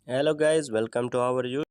Hello guys, welcome to our YouTube.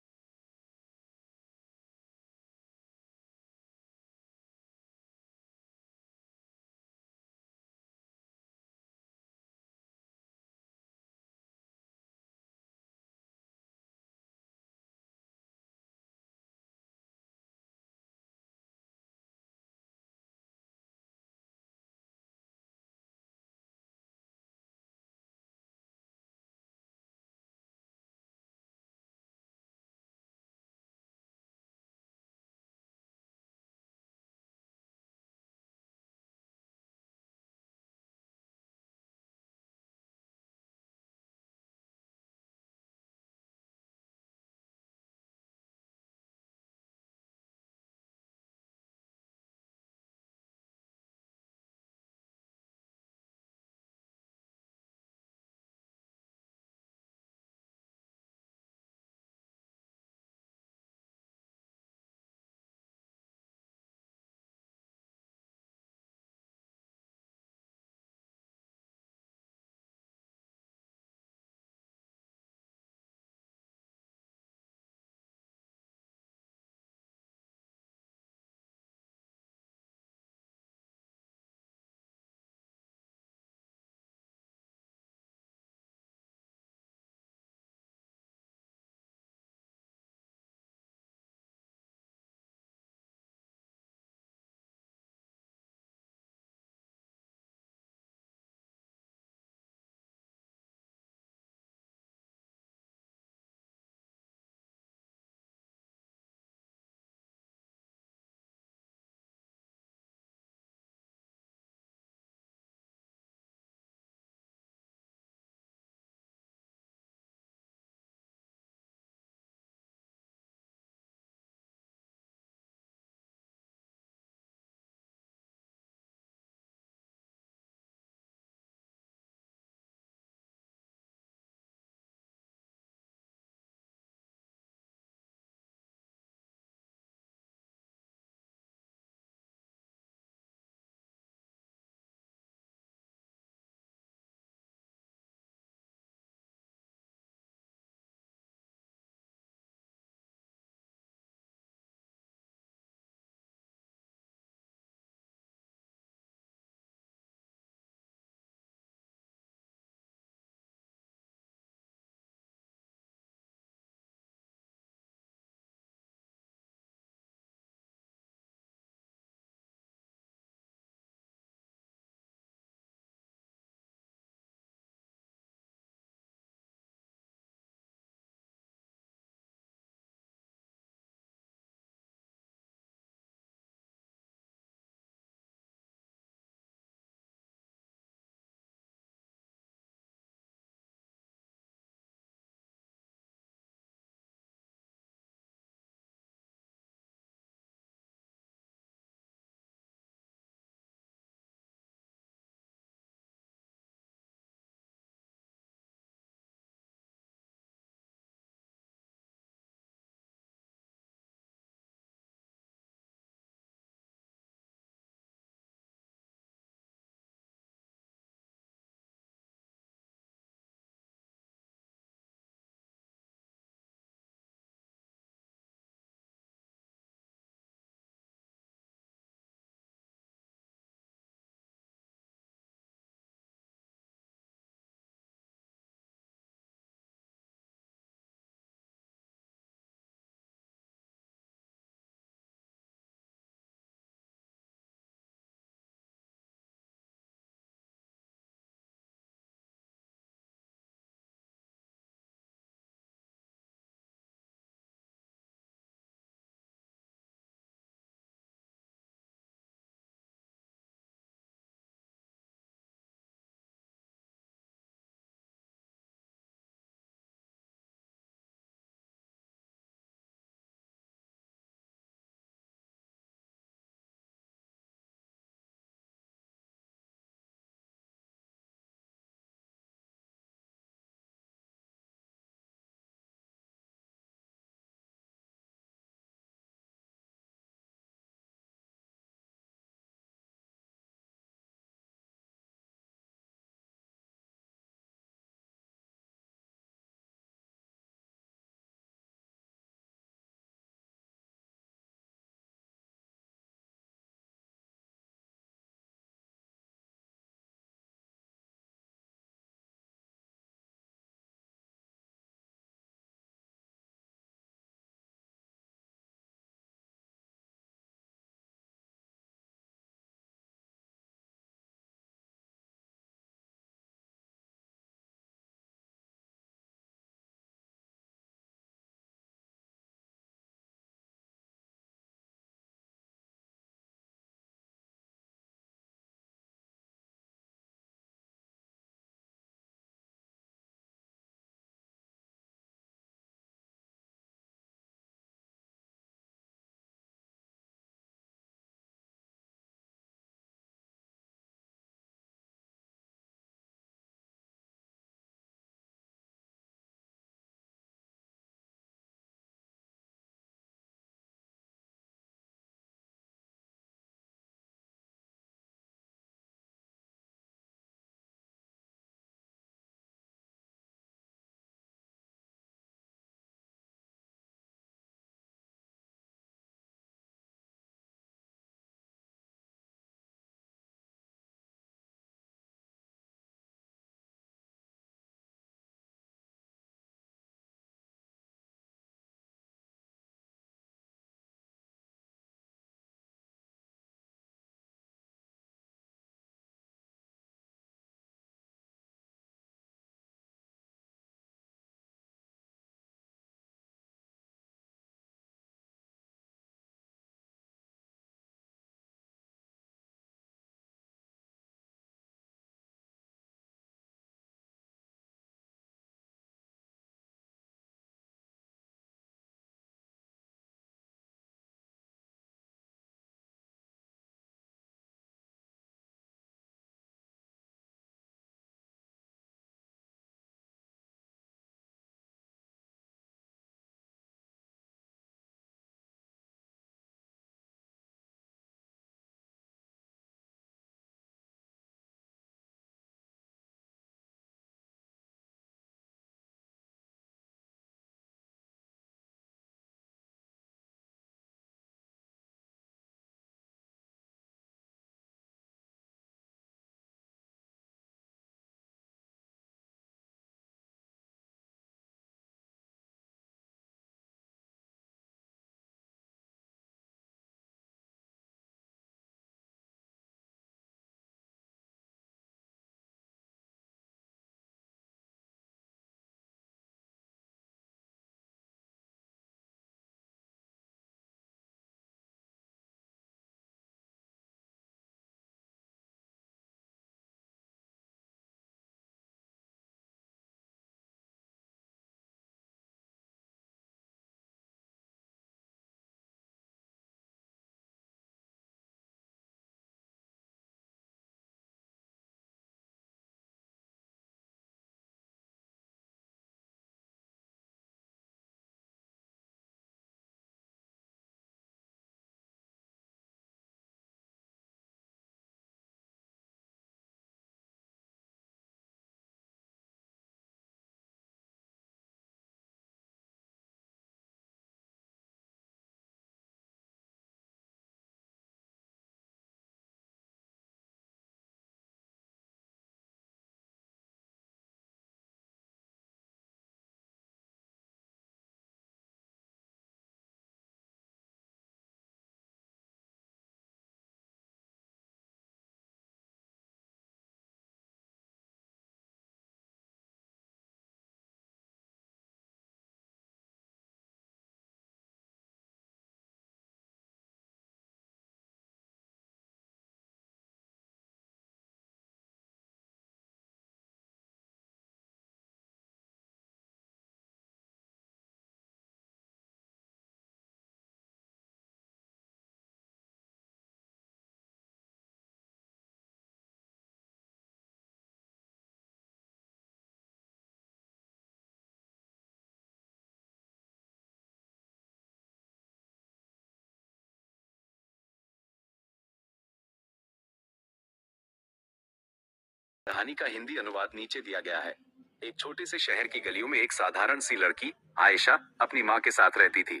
कहानी का हिंदी अनुवाद नीचे दिया गया है। एक छोटे से शहर की गलियों में एक साधारण सी लड़की आयशा अपनी माँ के साथ रहती थी।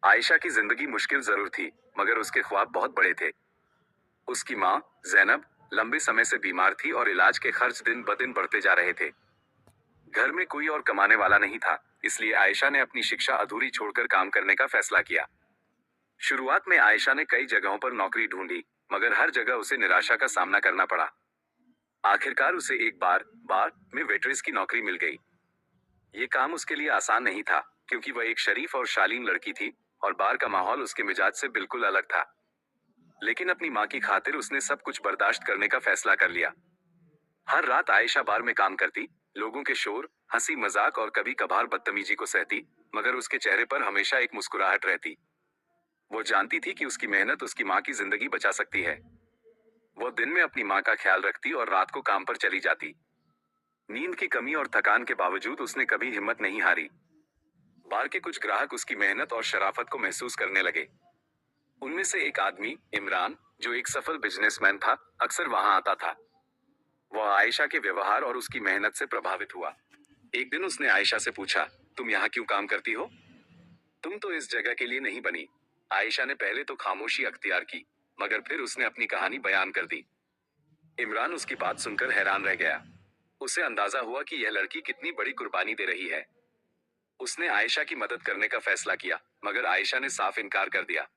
आयशा की जिंदगी मुश्किल जरूर थी, मगर उसके ख्वाब बहुत बड़े थे। उसकी माँ जैनब लंबे समय से बीमार थी और इलाज के खर्च दिन ब दिन बढ़ते जा रहे थे। घर में कोई और कमाने वाला नहीं था, इसलिए आयशा ने अपनी शिक्षा अधूरी छोड़कर काम करने का फैसला किया। शुरुआत में आयशा ने कई जगहों पर नौकरी ढूंढी, मगर हर जगह उसे निराशा का सामना करना पड़ा। आखिरकार उसे एक बार में वेट्रेस की नौकरी मिल गई। ये काम उसके लिए आसान नहीं था, क्योंकि वह एक शरीफ और शालीन लड़की थी और बार का माहौल उसके मिजाज से बिल्कुल अलग था। लेकिन अपनी माँ की खातिर उसने सब कुछ बर्दाश्त करने का फैसला कर लिया। हर रात आयशा बार में काम करती, लोगों के शोर, हंसी मजाक और कभी कभार बदतमीजी को सहती, मगर उसके चेहरे पर हमेशा एक मुस्कुराहट रहती। वो जानती थी कि उसकी मेहनत उसकी माँ की जिंदगी बचा सकती है। वो दिन में अपनी माँ का ख्याल रखती और रात को काम पर चली जाती। नींद की कमी और थकान के बावजूद उसने कभी हिम्मत नहीं हारी। बार के कुछ ग्राहक उसकी मेहनत और शराफत को महसूस करने लगे। उनमें से एक आदमी इमरान, जो एक सफल बिजनेसमैन था, अक्सर वहां आता था। वह आयशा के व्यवहार और उसकी मेहनत से प्रभावित हुआ। एक दिन उसने आयशा से पूछा, तुम यहाँ क्यों काम करती हो? तुम तो इस जगह के लिए नहीं बनी। आयशा ने पहले तो खामोशी अख्तियार की, मगर फिर उसने अपनी कहानी बयान कर दी। इमरान उसकी बात सुनकर हैरान रह गया। उसे अंदाजा हुआ कि यह लड़की कितनी बड़ी कुर्बानी दे रही है। उसने आयशा की मदद करने का फैसला किया, मगर आयशा ने साफ इनकार कर दिया।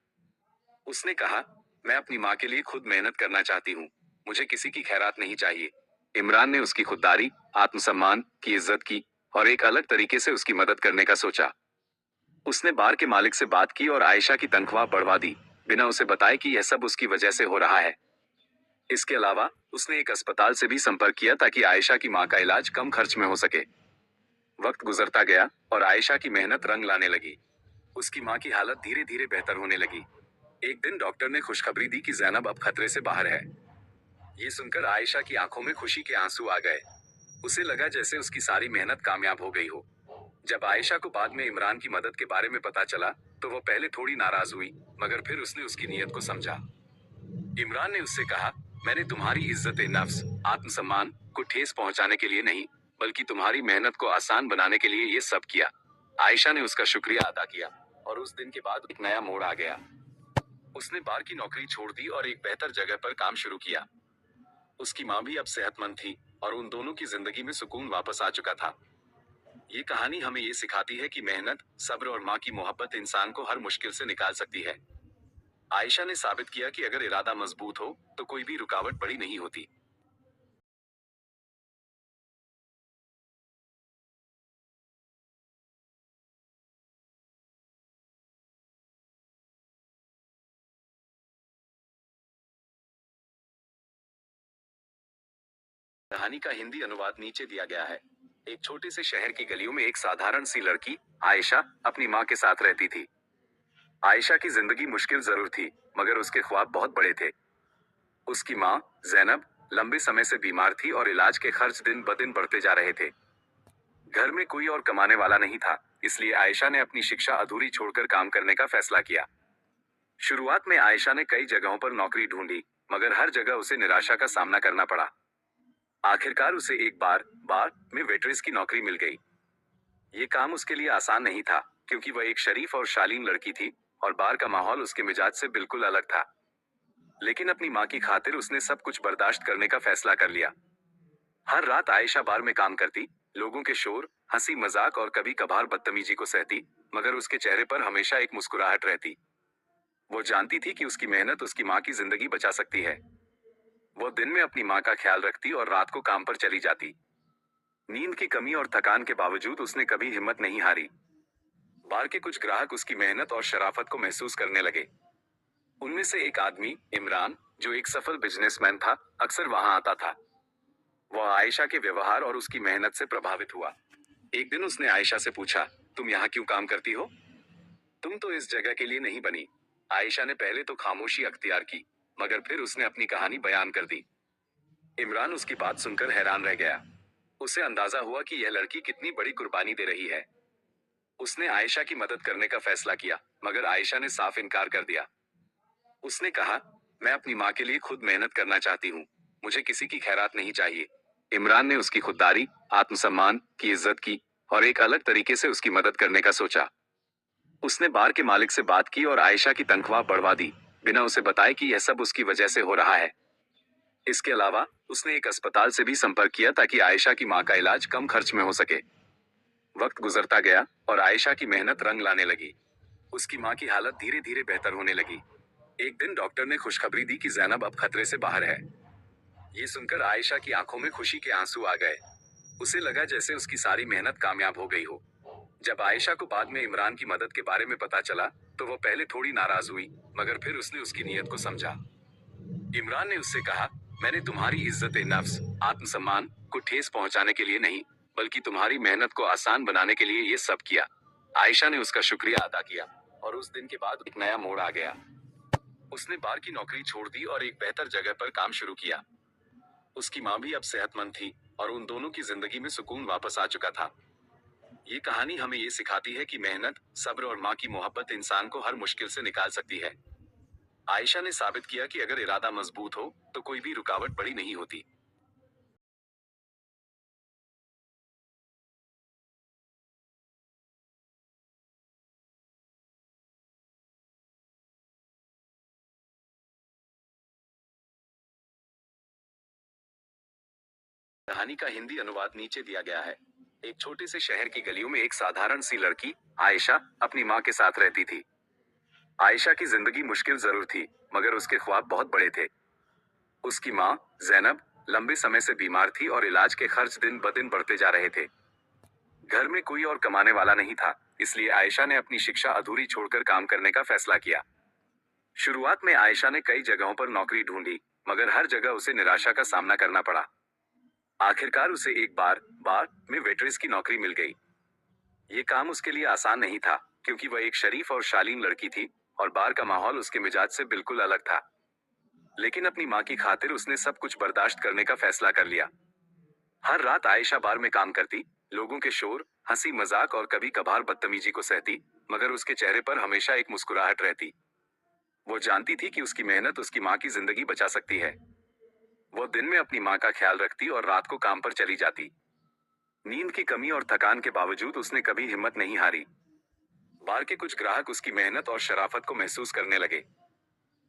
उसने कहा, मैं अपनी माँ के लिए खुद मेहनत करना चाहती हूँ, मुझे किसी की खैरात नहीं चाहिए। इमरान ने उसकी खुददारी, आत्मसम्मान की इज्जत की और एक अलग तरीके से उसकी मदद करने का सोचा। उसने बार के मालिक से बात की और आयशा की तनख्वाह बढ़वा दी, बिना उसे बताए कि यह सब उसकी वजह से हो रहा है। इसके अलावा उसने एक अस्पताल से भी संपर्क किया ताकि आयशा की माँ का इलाज कम खर्च में हो सके। वक्त गुजरता गया और आयशा की मेहनत रंग लाने लगी। उसकी माँ की हालत धीरे धीरे बेहतर होने लगी। एक दिन डॉक्टर ने खुशखबरी दी कि जैनब अब खतरे से बाहर है। ये सुनकर आयशा की आंखों में खुशी के आंसू आ गए। उसे लगा जैसे उसकी सारी मेहनत कामयाब हो गई हो। जब आयशा को बाद में इमरान की मदद के बारे में पता चला, तो वो पहले थोड़ी नाराज हुई, मगर फिर उसने उसकी नीयत को समझा। इमरान ने उससे कहा, मैंने तुम्हारी इज्जत नफ्स, आत्मसम्मान को ठेस पहुंचाने के लिए नहीं, बल्कि तुम्हारी मेहनत को आसान बनाने के लिए ये सब किया। आयशा ने उसका शुक्रिया अदा किया और उस दिन के बाद एक नया मोड़ आ गया। उसने बार की नौकरी छोड़ दी और एक बेहतर जगह पर काम शुरू किया। उसकी माँ भी अब सेहतमंद थी और उन दोनों की जिंदगी में सुकून वापस आ चुका था। ये कहानी हमें ये सिखाती है कि मेहनत, सब्र और माँ की मोहब्बत इंसान को हर मुश्किल से निकाल सकती है। आयशा ने साबित किया कि अगर इरादा मजबूत हो, तो कोई भी रुकावट बड़ी नहीं होती। कहानी का हिंदी अनुवाद नीचे दिया गया है। एक छोटे से शहर की गलियों में एक साधारण सी लड़की आयशा अपनी माँ के साथ रहती थी। आयशा की जिंदगी मुश्किल जरूर थी, मगर उसके ख्वाब बहुत बड़े थे। उसकी माँ जैनब लंबे समय से बीमार थी और इलाज के खर्च दिन ब दिन बढ़ते जा रहे थे। घर में कोई और कमाने वाला नहीं था, इसलिए आयशा ने अपनी शिक्षा अधूरी छोड़कर काम करने का फैसला किया। शुरुआत में आयशा ने कई जगहों पर नौकरी ढूंढी, मगर हर जगह उसे निराशा का सामना करना पड़ा। आखिरकार उसे एक बार में वेट्रेस की नौकरी मिल गई। ये काम उसके लिए आसान नहीं था, क्योंकि वह एक शरीफ और शालीन लड़की थी और बार का माहौल उसके मिजाज से बिल्कुल अलग था। लेकिन अपनी माँ की खातिर उसने सब कुछ बर्दाश्त करने का फैसला कर लिया। हर रात आयशा बार में काम करती, लोगों के शोर, हंसी मजाक और कभी कभार बदतमीजी को सहती, मगर उसके चेहरे पर हमेशा एक मुस्कुराहट रहती। वो जानती थी कि उसकी मेहनत उसकी माँ की जिंदगी बचा सकती है। वो दिन में अपनी माँ का ख्याल रखती और रात को काम पर चली जाती। नींद की कमी और थकान के बावजूद उसने कभी हिम्मत नहीं हारी। बार के कुछ ग्राहक उसकी मेहनत और शराफत को महसूस करने लगे। उनमें से एक आदमी इमरान, जो एक सफल बिजनेसमैन था, अक्सर वहां आता था। वह आयशा के व्यवहार और उसकी मेहनत से प्रभावित हुआ। एक दिन उसने आयशा से पूछा, तुम यहाँ क्यों काम करती हो? तुम तो इस जगह के लिए नहीं बनी। आयशा ने पहले तो खामोशी अख्तियार की, मगर फिर उसने अपनी कहानी बयान कर दी। इमरान उसकी बात सुनकर हैरान रह गया। उसे अंदाजा हुआ कि यह लड़की कितनी बड़ी कुर्बानी दे रही है। उसने आयशा की मदद करने का फैसला किया, मगर आयशा ने साफ इनकार कर दिया। उसने कहा, मैं अपनी माँ के लिए खुद मेहनत करना चाहती हूँ, मुझे किसी की खैरात नहीं चाहिए। इसके अलावा उसने एक अलग तरीके से उसकी मदद करने का सोचा। उसने बार के मालिक से बात की और आयशा की तनख्वाह बढ़वा दी, बिना उसे बताए कि यह सब उसकी वजह से हो रहा है। मुझे किसी की खैरात नहीं चाहिए। इमरान ने उसकी खुददारी, आत्मसम्मान की इज्जत की और एक अलग तरीके से उसकी मदद करने का सोचा। उसने बार के मालिक से बात की और आयशा की तनख्वाह बढ़वा दी, बिना उसे बताए कि यह सब उसकी वजह से हो रहा है। इसके अलावा उसने एक अस्पताल से भी संपर्क किया ताकि आयशा की माँ का इलाज कम खर्च में हो सके। वक्त गुजरता गया और आयशा की मेहनत रंग लाने लगी। उसकी माँ की हालत धीरे धीरे बेहतर होने लगी। एक दिन डॉक्टर ने खुशखबरी दी कि जैनब अब खतरे से बाहर है। ये सुनकर आयशा की आंखों में खुशी के आंसू आ गए। उसे लगा जैसे उसकी सारी मेहनत कामयाब हो गई हो। जब आयशा को बाद में इमरान की मदद के बारे में पता चला, तो वो पहले थोड़ी नाराज हुई, मगर फिर उसने उसकी नीयत को समझा। इमरान ने उससे कहा, मैंने तुम्हारी इज्जत नफ्स, आत्मसम्मान को ठेस पहुंचाने के लिए नहीं, बल्कि तुम्हारी मेहनत को आसान बनाने के लिए ये सब किया। आयशा ने उसका शुक्रिया अदा किया और उस दिन के बाद एक नया मोड़ आ गया। उसने बार की नौकरी छोड़ दी और एक बेहतर जगह पर काम शुरू किया। उसकी माँ भी अब सेहतमंद थी और उन दोनों की जिंदगी में सुकून वापस आ चुका था। ये कहानी हमें ये सिखाती है कि मेहनत, सब्र और माँ की मोहब्बत इंसान को हर मुश्किल से निकाल सकती है। आयशा ने साबित किया कि अगर इरादा मजबूत हो, तो कोई भी रुकावट बड़ी नहीं होती। कहानी का हिंदी अनुवाद नीचे दिया गया है। एक छोटे से शहर की गलियों में एक साधारण सी लड़की, आयशा, अपनी माँ के साथ रहती थी। आयशा की जिंदगी मुश्किल जरूर थी, मगर उसके ख्वाब बहुत बड़े थे। उसकी माँ, जैनब, लंबे समय से बीमार थी और इलाज के खर्च दिन ब दिन बढ़ते जा रहे थे। घर में कोई और कमाने वाला नहीं था, इसलिए आयशा ने अपनी शिक्षा अधूरी छोड़कर काम करने का फैसला किया। शुरुआत में आयशा ने कई जगहों पर नौकरी ढूंढी, मगर हर जगह उसे निराशा का सामना करना पड़ा। आखिरकार उसे एक बार बार में वेट्रेस की नौकरी मिल गई। ये काम उसके लिए आसान नहीं था, क्योंकि वह एक शरीफ और शालीन लड़की थी और बार का माहौल उसके मिजाज से बिल्कुल अलग था। लेकिन अपनी माँ की खातिर उसने सब कुछ बर्दाश्त करने का फैसला कर लिया। हर रात आयशा बार में काम करती, लोगों के शोर, हंसी मजाक और कभी कभार बदतमीजी को सहती, मगर उसके चेहरे पर हमेशा एक मुस्कुराहट रहती। वो जानती थी कि उसकी मेहनत उसकी माँ की जिंदगी बचा सकती है। वो दिन में अपनी माँ का ख्याल रखती और रात को काम पर चली जाती। नींद की कमी और थकान के बावजूद उसने कभी हिम्मत नहीं हारी। बार के कुछ ग्राहक उसकी मेहनत और शराफत को महसूस करने लगे।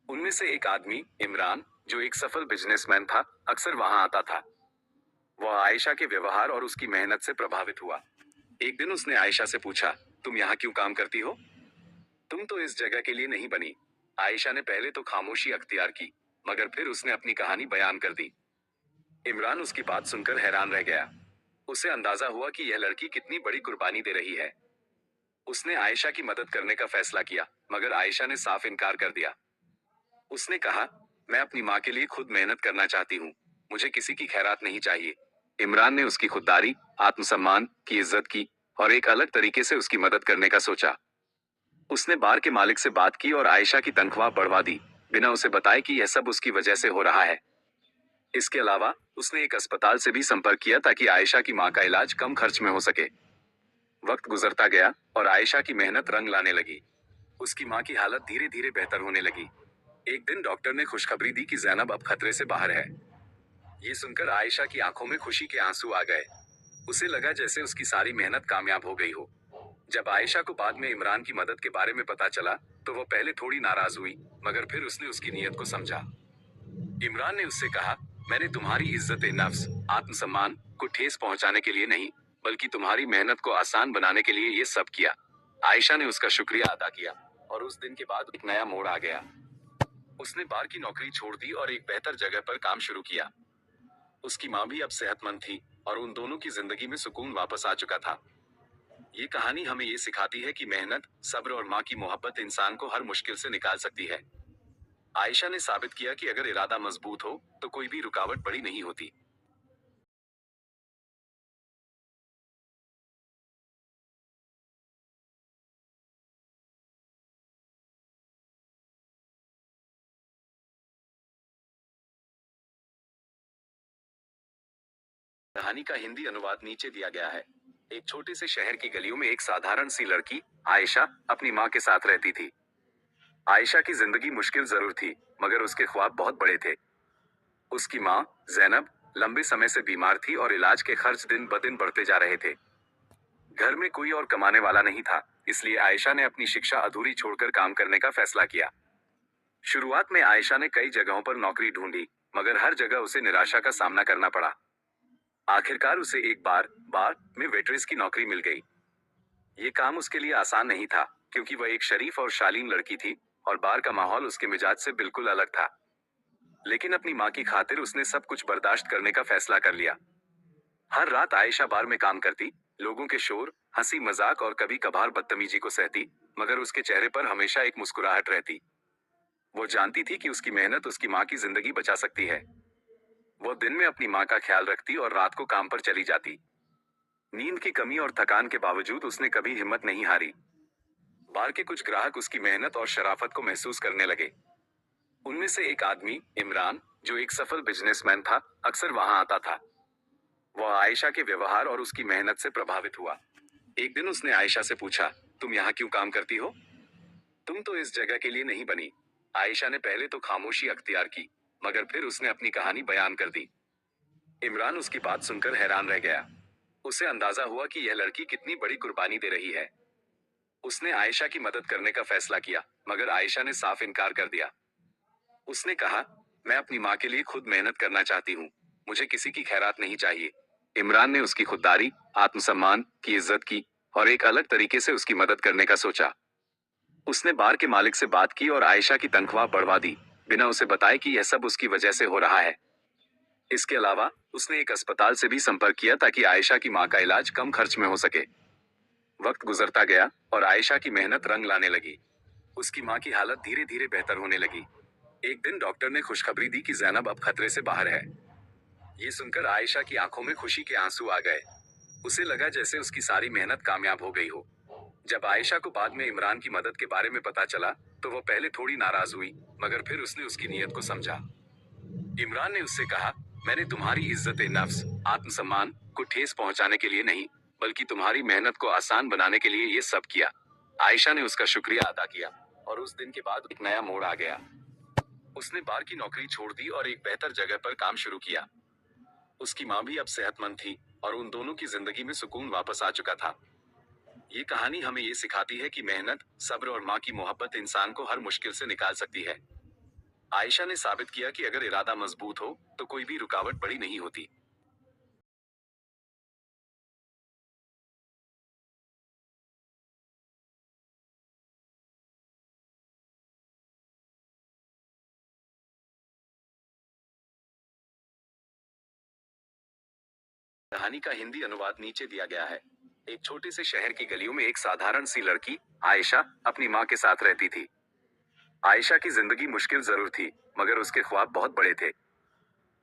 उनमें से एक आदमी, इमरान, जो एक सफल बिजनेसमैन था, अक्सर वहां आता था। वह आयशा के व्यवहार और उसकी मेहनत से प्रभावित हुआ। एक दिन उसने आयशा से पूछा, तुम यहाँ क्यों काम करती हो? तुम तो इस जगह के लिए नहीं बनी। आयशा ने पहले तो खामोशी अख्तियार की, मगर फिर उसने अपनी कहानी बयान कर दी। इमरान उसकी बात सुनकर हैरान रह गया। उसे अंदाजा हुआ कि यह लड़की कितनी बड़ी कुर्बानी दे रही है। उसने आयशा की मदद करने का फैसला किया, मगर आयशा ने साफ इनकार कर दिया। उसने कहा, मैं अपनी माँ के लिए खुद मेहनत करना चाहती हूँ, मुझे किसी की खैरात नहीं चाहिए। इमरान ने उसकी खुददारी, आत्मसम्मान की इज्जत की और एक अलग तरीके से उसकी मदद करने का सोचा। उसने बार के मालिक से बात की और आयशा की तनख्वाह बढ़वा दी, बिना उसे बताए कि यह सब उसकी वजह से हो रहा है। इसके अलावा उसने एक अस्पताल से भी संपर्क किया ताकि आयशा की माँ का इलाज कम खर्च में हो सके। वक्त गुजरता गया और आयशा की मेहनत रंग लाने लगी। उसकी माँ की हालत धीरे धीरे बेहतर होने लगी। एक दिन डॉक्टर ने खुशखबरी दी कि जैनब अब खतरे से बाहर है। ये सुनकर आयशा की आंखों में खुशी के आंसू आ गए। उसे लगा जैसे उसकी सारी मेहनत कामयाब हो गई हो। जब आयशा को बाद में इमरान की मदद के बारे में पता चला, तो वो पहले थोड़ी नाराज हुई, मगर फिर उसने उसकी नीयत को समझा। इमरान ने उससे कहा, मैंने तुम्हारी इज्जत नफ्स, आत्मसम्मान को ठेस पहुंचाने के लिए नहीं, बल्कि तुम्हारी मेहनत को आसान बनाने के लिए ये सब किया। आयशा ने उसका शुक्रिया अदा किया और उस दिन के बाद एक नया मोड़ आ गया। उसने बार की नौकरी छोड़ दी और एक बेहतर जगह पर काम शुरू किया। उसकी माँ भी अब सेहतमंद थी और उन दोनों की जिंदगी में सुकून वापस आ चुका था। ये कहानी हमें ये सिखाती है कि मेहनत, सब्र और माँ की मोहब्बत इंसान को हर मुश्किल से निकाल सकती है। आयशा ने साबित किया कि अगर इरादा मजबूत हो, तो कोई भी रुकावट बड़ी नहीं होती। कहानी का हिंदी अनुवाद नीचे दिया गया है। एक छोटे से शहर की गलियों में एक साधारण सी लड़की, आयशा, अपनी माँ के साथ रहती थी। आयशा की जिंदगी मुश्किल जरूर थी, मगर उसके ख्वाब बहुत बड़े थे। उसकी माँ जैनब लंबे समय से बीमार थी और इलाज के खर्च दिन ब दिन बढ़ते जा रहे थे। घर में कोई और कमाने वाला नहीं था, इसलिए आयशा ने अपनी शिक्षा अधूरी छोड़कर काम करने का फैसला किया। शुरुआत में आयशा ने कई जगहों पर नौकरी ढूंढी, मगर हर जगह उसे निराशा का सामना करना पड़ा। आखिरकार उसे एक बार में वेट्रेस की नौकरी मिल गई। ये काम उसके लिए आसान नहीं था, क्योंकि वह एक शरीफ और शालीन लड़की थी और बार का माहौल उसके मिजाज से बिल्कुल अलग था। लेकिन अपनी माँ की खातिर उसने सब कुछ बर्दाश्त करने का फैसला कर लिया। हर रात आयशा बार में काम करती, लोगों के शोर, हंसी मजाक और कभी कभार बदतमीजी को सहती, मगर उसके चेहरे पर हमेशा एक मुस्कुराहट रहती। वो जानती थी कि उसकी मेहनत उसकी माँ की जिंदगी बचा सकती है। वो दिन में अपनी माँ का ख्याल रखती और रात को काम पर चली जाती। नींद की कमी और थकान के बावजूद उसने कभी हिम्मत नहीं हारी। बार के कुछ ग्राहक उसकी मेहनत और शराफत को महसूस करने लगे। उनमें से एक आदमी इमरान, जो एक सफल बिजनेसमैन था, अक्सर वहां आता था। वह आयशा के व्यवहार और उसकी मेहनत से प्रभावित हुआ। एक दिन उसने आयशा से पूछा, तुम यहाँ क्यों काम करती हो? तुम तो इस जगह के लिए नहीं बनी। आयशा ने पहले तो खामोशी अख्तियार की, मगर फिर उसने अपनी कहानी बयान कर दी। इमरान उसकी बात सुनकर हैरान रह गया। उसे अंदाजा हुआ कि यह लड़की कितनी बड़ी कुर्बानी दे रही है। उसने आयशा की मदद करने का फैसला किया, मगर आयशा ने साफ इनकार कर दिया। उसने कहा, मैं अपनी माँ के लिए खुद मेहनत करना चाहती हूँ, मुझे किसी की खैरात नहीं चाहिए। इमरान ने उसकी खुददारी, आत्मसम्मान की इज्जत की और एक अलग तरीके से उसकी मदद करने का सोचा। उसने बार के मालिक से बात की और आयशा की तनख्वाह बढ़वा दी, बिना उसे बताए कि यह सब उसकी वजह से हो रहा है। इसके अलावा उसने एक अस्पताल से भी संपर्क किया ताकि आयशा की माँ का इलाज कम खर्च में हो सके। वक्त गुजरता गया और आयशा की मेहनत रंग लाने लगी। उसकी माँ की हालत धीरे धीरे बेहतर होने लगी। एक दिन डॉक्टर ने खुशखबरी दी कि जैनब अब खतरे से बाहर है। ये सुनकर आयशा की आंखों में खुशी के आंसू आ गए। उसे लगा जैसे उसकी सारी मेहनत कामयाब हो गई हो। जब आयशा को बाद में इमरान की मदद के बारे में पता चला, तो वो पहले थोड़ी नाराज हुई, मगर फिर उसने उसकी नीयत को समझा। इमरान ने उससे कहा, मैंने तुम्हारी इज्जत नफ्स, आत्मसम्मान को ठेस पहुंचाने के लिए नहीं, बल्कि तुम्हारी मेहनत को आसान बनाने के लिए ये सब किया। आयशा ने उसका शुक्रिया अदा किया और उस दिन के बाद एक नया मोड़ आ गया। उसने बार की नौकरी छोड़ दी और एक बेहतर जगह पर काम शुरू किया। उसकी माँ भी अब सेहतमंद थी और उन दोनों की जिंदगी में सुकून वापस आ चुका था। ये कहानी हमें ये सिखाती है कि मेहनत, सब्र और माँ की मोहब्बत इंसान को हर मुश्किल से निकाल सकती है। आयशा ने साबित किया कि अगर इरादा मजबूत हो, तो कोई भी रुकावट बड़ी नहीं होती। कहानी का हिंदी अनुवाद नीचे दिया गया है। एक छोटे से शहर की गलियों में एक साधारण सी लड़की आयशा अपनी माँ के साथ रहती थी। आयशा की जिंदगी मुश्किल जरूर थी, मगर उसके ख्वाब बहुत बड़े थे।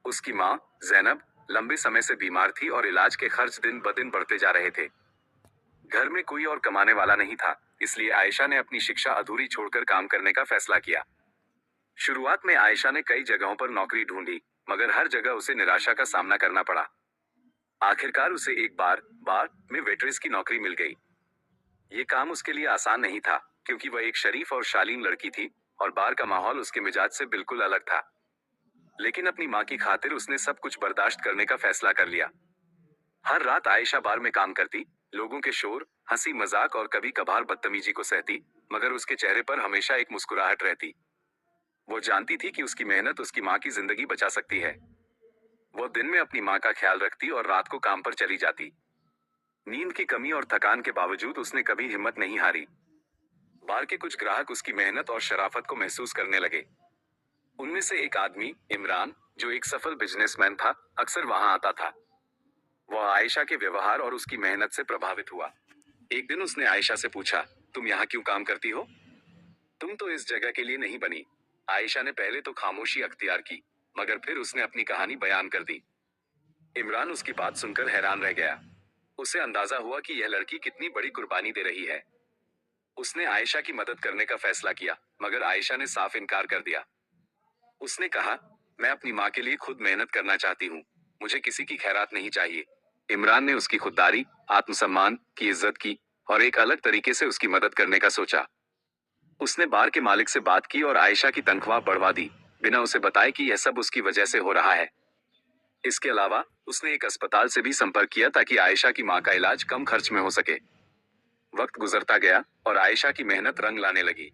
उसकी माँ जैनब लंबे समय से बीमार थी और इलाज के खर्च दिन ब दिन बढ़ते जा रहे थे। घर में कोई और कमाने वाला नहीं था, इसलिए आयशा ने अपनी शिक्षा अधूरी छोड़कर काम करने का फैसला किया। शुरुआत में आयशा ने कई जगहों पर नौकरी ढूंढी, मगर हर जगह उसे निराशा का सामना करना पड़ा। आखिरकार उसे एक बार में वेट्रेस की नौकरी मिल गई। ये काम उसके लिए आसान नहीं था, क्योंकि वह एक शरीफ और शालीन लड़की थी और बार का माहौल उसके मिजाज से बिल्कुल अलग था। लेकिन अपनी माँ की खातिर उसने सब कुछ बर्दाश्त करने का फैसला कर लिया। हर रात आयशा बार में काम करती, लोगों के शोर, हंसी मजाक और कभी कभार बदतमीजी को सहती, मगर उसके चेहरे पर हमेशा एक मुस्कुराहट रहती। वो जानती थी कि उसकी मेहनत उसकी माँ की जिंदगी बचा सकती है। वो दिन में अपनी माँ का ख्याल रखती और रात को काम पर चली जाती। नींद की कमी और थकान के बावजूद उसने कभी हिम्मत नहीं हारी। बार के कुछ ग्राहक उसकी मेहनत और शराफत को महसूस करने लगे। उनमें से एक आदमी इमरान, जो एक सफल बिजनेसमैन था, अक्सर वहां आता था। वह आयशा के व्यवहार और उसकी मेहनत से प्रभावित हुआ। एक दिन उसने आयशा से पूछा, तुम यहाँ क्यों काम करती हो? तुम तो इस जगह के लिए नहीं बनी। आयशा ने पहले तो खामोशी अख्तियार की, मगर फिर उसने अपनी कहानी बयान कर दी। इमरान उसकी बात सुनकर हैरान रह गया। उसे अंदाजा हुआ कि यह लड़की कितनी बड़ी कुर्बानी दे रही है। उसने आयशा की मदद करने का फैसला किया, मगर आयशा ने साफ इनकार कर दिया। उसने कहा, मैं अपनी माँ के लिए खुद मेहनत करना चाहती हूँ, मुझे किसी की खैरात नहीं चाहिए। इमरान ने उसकी खुददारी, आत्मसम्मान की इज्जत की और एक अलग तरीके से उसकी मदद करने का सोचा। उसने बार के मालिक से बात की और आयशा की तनख्वाह बढ़वा दी, बिना उसे बताए कि यह सब उसकी वजह से हो रहा है। इसके अलावा उसने एक अस्पताल से भी संपर्क किया ताकि आयशा की मां का इलाज कम खर्च में हो सके। वक्त गुजरता गया और आयशा की मेहनत रंग लाने लगी।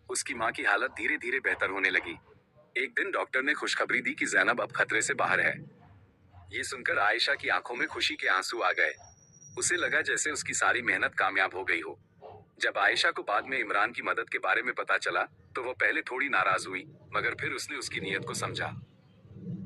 उसकी मां की हालत धीरे धीरे बेहतर होने लगी। एक दिन डॉक्टर ने खुशखबरी दी कि जैनब अब खतरे से बाहर है। ये सुनकर आयशा की आंखों में खुशी के आंसू आ गए। उसे लगा जैसे उसकी सारी मेहनत कामयाब हो गई हो। जब आयशा को बाद में इमरान की मदद के बारे में पता चला, तो वो पहले थोड़ी नाराज हुई, मगर फिर उसने उसकी नीयत को समझा।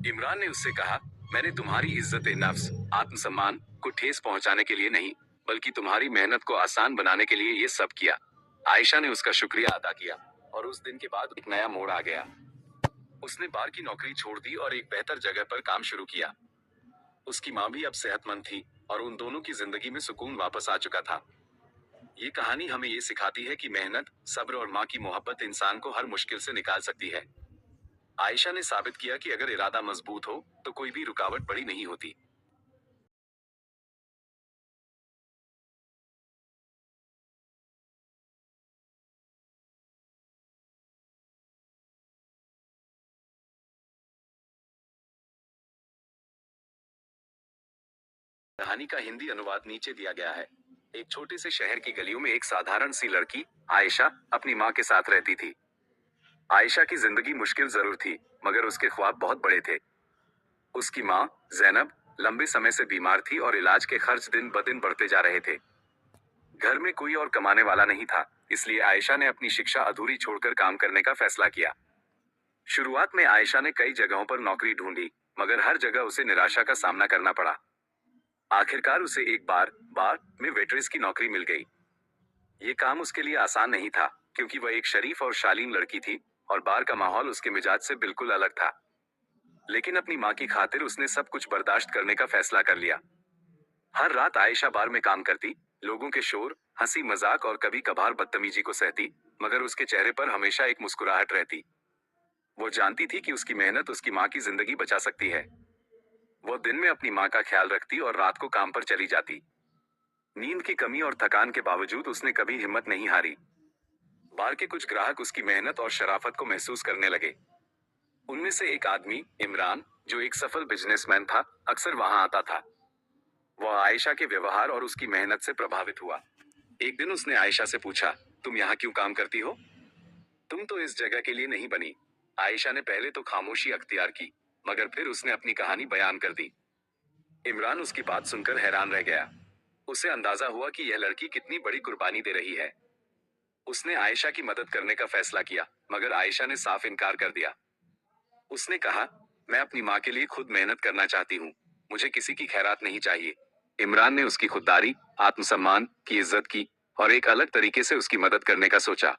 इमरान ने उससे कहा, मैंने तुम्हारी इज्जत नफ्स, आत्मसम्मान को ठेस पहुंचाने के लिए नहीं, बल्कि तुम्हारी मेहनत को आसान बनाने के लिए ये सब किया। आयशा ने उसका शुक्रिया अदा किया और उस दिन के बाद एक नया मोड़ आ गया। उसने बार की नौकरी छोड़ दी और एक बेहतर जगह पर काम शुरू किया। उसकी मां भी अब सेहतमंद थी और उन दोनों की जिंदगी में सुकून वापस आ चुका था। ये कहानी हमें ये सिखाती है कि मेहनत, सब्र और मां की मोहब्बत इंसान को हर मुश्किल से निकाल सकती है। आयशा ने साबित किया कि अगर इरादा मजबूत हो, तो कोई भी रुकावट बड़ी नहीं होती। कहानी का हिंदी अनुवाद नीचे दिया गया है। एक छोटे से शहर की गलियों में एक साधारण सी लड़की, आयशा, अपनी माँ के साथ रहती थी। आयशा की जिंदगी मुश्किल जरूर थी, मगर उसके ख्वाब बहुत बड़े थे। उसकी माँ, जैनब, लंबे समय से बीमार थी और इलाज के खर्च दिन ब दिन बढ़ते जा रहे थे। घर में कोई और कमाने वाला नहीं था, इसलिए आयशा ने अपनी शिक्षा अधूरी छोड़कर काम करने का फैसला किया। शुरुआत में आयशा ने कई जगहों पर नौकरी ढूंढी, मगर हर जगह उसे निराशा का सामना करना पड़ा। आखिरकार उसे एक बार में वेट्रेस की नौकरी मिल गई। ये काम उसके लिए आसान नहीं था, क्योंकि वह एक शरीफ और शालीन लड़की थी और बार का माहौल उसके मिजाज से बिल्कुल अलग था। लेकिन अपनी माँ की खातिर उसने सब कुछ बर्दाश्त करने का फैसला कर लिया। हर रात आयशा बार में काम करती, लोगों के शोर, हंसी मजाक और कभी कभार बदतमीजी को सहती, मगर उसके चेहरे पर हमेशा एक मुस्कुराहट रहती। वो जानती थी कि उसकी मेहनत उसकी माँ की जिंदगी बचा सकती है। वो दिन में अपनी माँ का ख्याल रखती और रात को काम पर चली जाती। नींद की कमी और थकान के बावजूद उसने कभी हिम्मत नहीं हारी। बार के कुछ ग्राहक उसकी मेहनत और शराफत को महसूस करने लगे। उनमें से एक आदमी, इमरान, जो एक सफल बिजनेसमैन था, अक्सर वहां आता था। वह आयशा के व्यवहार और उसकी मेहनत से प्रभावित हुआ। एक दिन उसने आयशा से पूछा, तुम यहाँ क्यों काम करती हो? तुम तो इस जगह के लिए नहीं बनी। आयशा ने पहले तो खामोशी अख्तियार की, मगर फिर उसने अपनी कहानी बयान कर दी। इमरान उसकी बात सुनकर हैरान रह गया। उसे अंदाजा हुआ कि यह लड़की कितनी बड़ी कुर्बानी दे रही है। उसने आयशा की मदद करने का फैसला किया, मगर आयशा ने साफ इनकार कर दिया। उसने कहा, मैं अपनी माँ के लिए खुद मेहनत करना चाहती हूँ, मुझे किसी की खैरात नहीं चाहिए। इमरान ने उसकी खुददारी, आत्मसम्मान की इज्जत की और एक अलग तरीके से उसकी मदद करने का सोचा।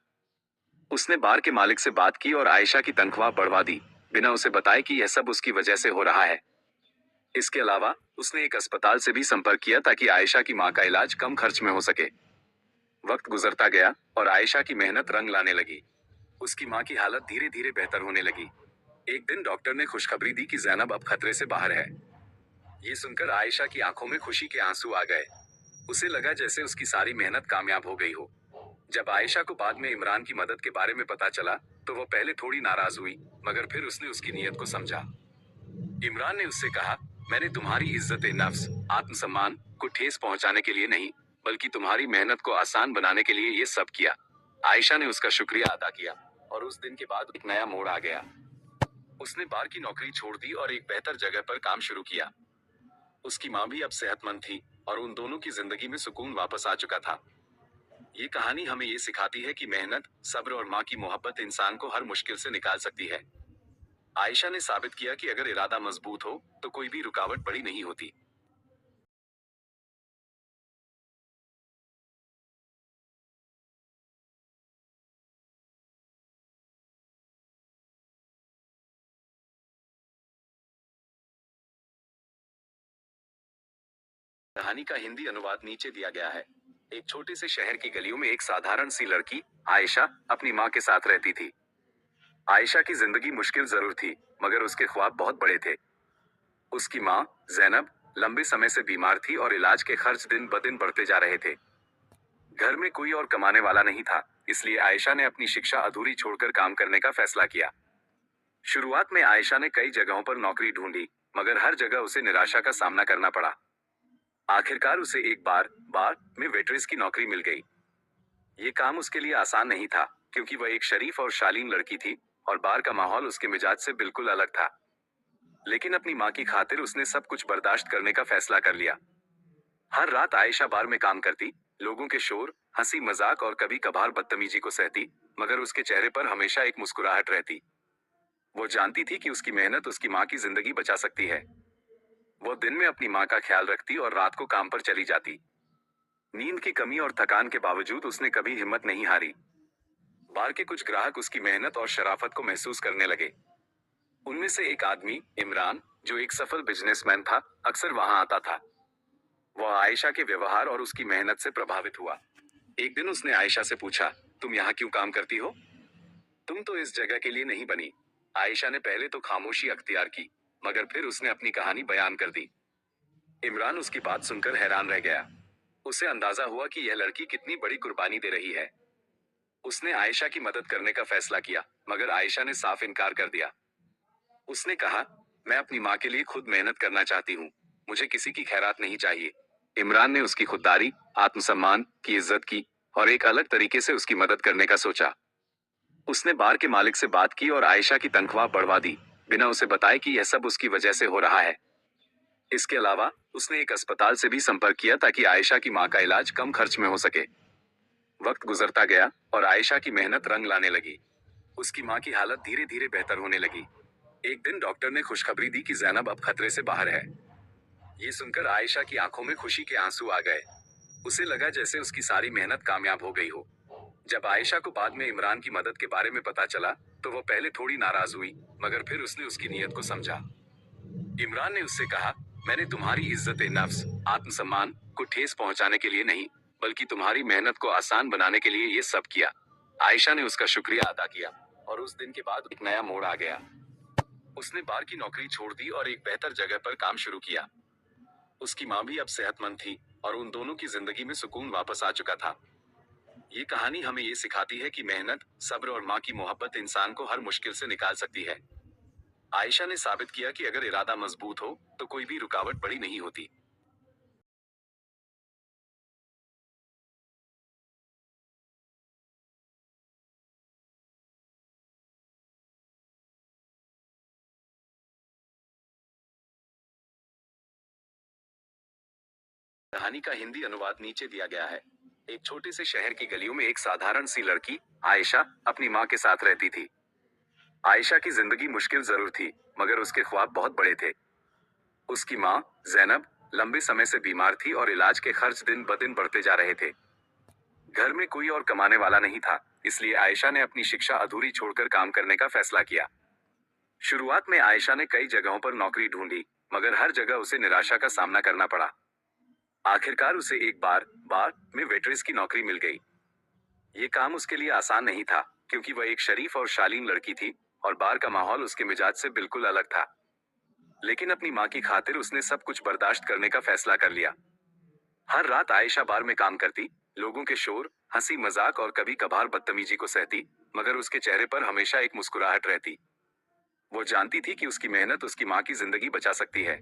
उसने बार के मालिक से बात की और आयशा की तनख्वाह बढ़वा दी, बिना उसे बताए कि यह सब उसकी वजह से हो रहा है। इसके अलावा उसने एक अस्पताल से भी संपर्क किया ताकि आयशा की माँ का इलाज कम खर्च में हो सके। वक्त गुजरता गया और आयशा की मेहनत रंग लाने लगी। उसकी माँ की हालत धीरे धीरे बेहतर होने लगी। एक दिन डॉक्टर ने खुशखबरी दी कि जैनब अब खतरे से बाहर है। ये सुनकर आयशा की आंखों में खुशी के आंसू आ गए। उसे लगा जैसे उसकी सारी मेहनत कामयाब हो गई हो। जब आयशा को बाद में इमरान की मदद के बारे में पता चला, तो वो पहले थोड़ी नाराज हुई, मगर फिर उसने उसकी नीयत को समझा। इमरान ने उससे कहा, मैंने तुम्हारी इज्जत नफ्स, आत्मसम्मान को ठेस पहुंचाने के लिए नहीं, बल्कि तुम्हारी मेहनत को आसान बनाने के लिए ये सब किया। आयशा ने उसका शुक्रिया अदा किया और उस दिन के बाद एक नया मोड़ आ गया। उसने बार की नौकरी छोड़ दी और एक बेहतर जगह पर काम शुरू किया। उसकी माँ भी अब सेहतमंद थी और उन दोनों की जिंदगी में सुकून वापस आ चुका था। ये कहानी हमें ये सिखाती है कि मेहनत, सब्र और माँ की मोहब्बत इंसान को हर मुश्किल से निकाल सकती है। आयशा ने साबित किया कि अगर इरादा मजबूत हो, तो कोई भी रुकावट बड़ी नहीं होती। कहानी का हिंदी अनुवाद नीचे दिया गया है। एक छोटे से शहर की गलियों में एक साधारण सी लड़की, आयशा, अपनी माँ के साथ रहती थी। आयशा की जिंदगी मुश्किल जरूर थी, मगर उसके ख्वाब बहुत बड़े थे। उसकी माँ, जैनब, लंबे समय से बीमार थी और इलाज के खर्च दिन ब दिन बढ़ते जा रहे थे। घर में कोई और कमाने वाला नहीं था, इसलिए आयशा ने अपनी शिक्षा अधूरी छोड़कर काम करने का फैसला किया। शुरुआत में आयशा ने कई जगहों पर नौकरी ढूंढी, मगर हर जगह उसे निराशा का सामना करना पड़ा। आखिरकार उसे एक बार में वेट्रेस की नौकरी मिल गई। ये काम उसके लिए आसान नहीं था, क्योंकि वह एक शरीफ और शालीन लड़की थी और बार का माहौल उसके मिजाज से बिल्कुल अलग था। लेकिन अपनी माँ की खातिर उसने सब कुछ बर्दाश्त करने का फैसला कर लिया। हर रात आयशा बार में काम करती, लोगों के शोर, हंसी मजाक और कभी कभार बदतमीजी को सहती, मगर उसके चेहरे पर हमेशा एक मुस्कुराहट रहती। वो जानती थी कि उसकी मेहनत उसकी माँ की जिंदगी बचा सकती है। वो दिन में अपनी माँ का ख्याल रखती और रात को काम पर चली जाती। नींद की कमी और थकान के बावजूद उसने कभी हिम्मत नहीं हारी। बार के कुछ ग्राहक उसकी मेहनत और शराफत को महसूस करने लगे। उनमें से एक आदमी, इमरान, जो एक सफल बिजनेसमैन था, अक्सर वहां आता था। वह आयशा के व्यवहार और उसकी मेहनत से प्रभावित हुआ। एक दिन उसने आयशा से पूछा, तुम यहाँ क्यों काम करती हो? तुम तो इस जगह के लिए नहीं बनी। आयशा ने पहले तो खामोशी अख्तियार की, मगर फिर उसने अपनी कहानी बयान कर दी। इमरान उसकी बात सुनकर हैरान रह गया। उसे अंदाजा हुआ कि यह लड़की कितनी बड़ी कुर्बानी दे रही है। उसने आयशा की मदद करने का फैसला किया, मगर आयशा ने साफ इनकार कर दिया। उसने कहा, मैं अपनी माँ के लिए खुद मेहनत करना चाहती हूँ, मुझे किसी की खैरात नहीं चाहिए। इमरान ने उसकी खुददारी, आत्मसम्मान की इज्जत की और एक अलग तरीके से उसकी मदद करने का सोचा। उसने बार के मालिक से बात की और आयशा की तनख्वाह बढ़वा दी, बिना उसे बताए कि यह सब उसकी वजह से हो रहा है। इसके अलावा उसने एक अस्पताल से भी संपर्क किया ताकि आयशा की माँ का इलाज कम खर्च में हो सके। वक्त गुजरता गया और आयशा की मेहनत रंग लाने लगी। उसकी माँ की हालत धीरे धीरे बेहतर होने लगी। एक दिन डॉक्टर ने खुशखबरी दी कि जैनब अब खतरे से बाहर है। ये सुनकर आयशा की आंखों में खुशी के आंसू आ गए। उसे लगा जैसे उसकी सारी मेहनत कामयाब हो गई हो। जब आयशा को बाद में इमरान की मदद के बारे में पता चला, तो वो पहले थोड़ी नाराज हुई, मगर फिर उसने उसकी नीयत को समझा। इमरान ने उससे कहा, मैंने तुम्हारी इज्जत नफ्स, आत्मसम्मान को ठेस पहुंचाने के लिए नहीं, बल्कि तुम्हारी मेहनत को आसान बनाने के लिए ये सब किया। आयशा ने उसका शुक्रिया अदा किया और उस दिन के बाद एक नया मोड़ आ गया। उसने बार की नौकरी छोड़ दी और एक बेहतर जगह पर काम शुरू किया। उसकी माँ भी अब सेहतमंद थी और उन दोनों की जिंदगी में सुकून वापस आ चुका था। ये कहानी हमें ये सिखाती है कि मेहनत, सब्र और माँ की मोहब्बत इंसान को हर मुश्किल से निकाल सकती है। आयशा ने साबित किया कि अगर इरादा मजबूत हो, तो कोई भी रुकावट बड़ी नहीं होती। कहानी का हिंदी अनुवाद नीचे दिया गया है। एक छोटे से शहर की गलियों में एक साधारण सी लड़की, आयशा, अपनी माँ के साथ रहती थी। आयशा की जिंदगी मुश्किल जरूर थी, मगर उसके ख्वाब बहुत बड़े थे। उसकी माँ, जैनब, लंबे समय से बीमार थी और इलाज के खर्च दिन ब दिन बढ़ते जा रहे थे। घर में कोई और कमाने वाला नहीं था, इसलिए आयशा ने अपनी शिक्षा अधूरी छोड़कर काम करने का फैसला किया। शुरुआत में आयशा ने कई जगहों पर नौकरी ढूंढी, मगर हर जगह उसे निराशा का सामना करना पड़ा। आखिरकार उसे एक बार में वेट्रेस की नौकरी मिल गई। ये काम उसके लिए आसान नहीं था, क्योंकि वह एक शरीफ और शालीन लड़की थी और बार का माहौल उसके मिजाज से बिल्कुल अलग था। लेकिन अपनी माँ की खातिर उसने सब कुछ बर्दाश्त करने का फैसला कर लिया। हर रात आयशा बार में काम करती, लोगों के शोर, हंसी मजाक और कभी कभार बदतमीजी को सहती, मगर उसके चेहरे पर हमेशा एक मुस्कुराहट रहती। वो जानती थी कि उसकी मेहनत उसकी माँ की जिंदगी बचा सकती है।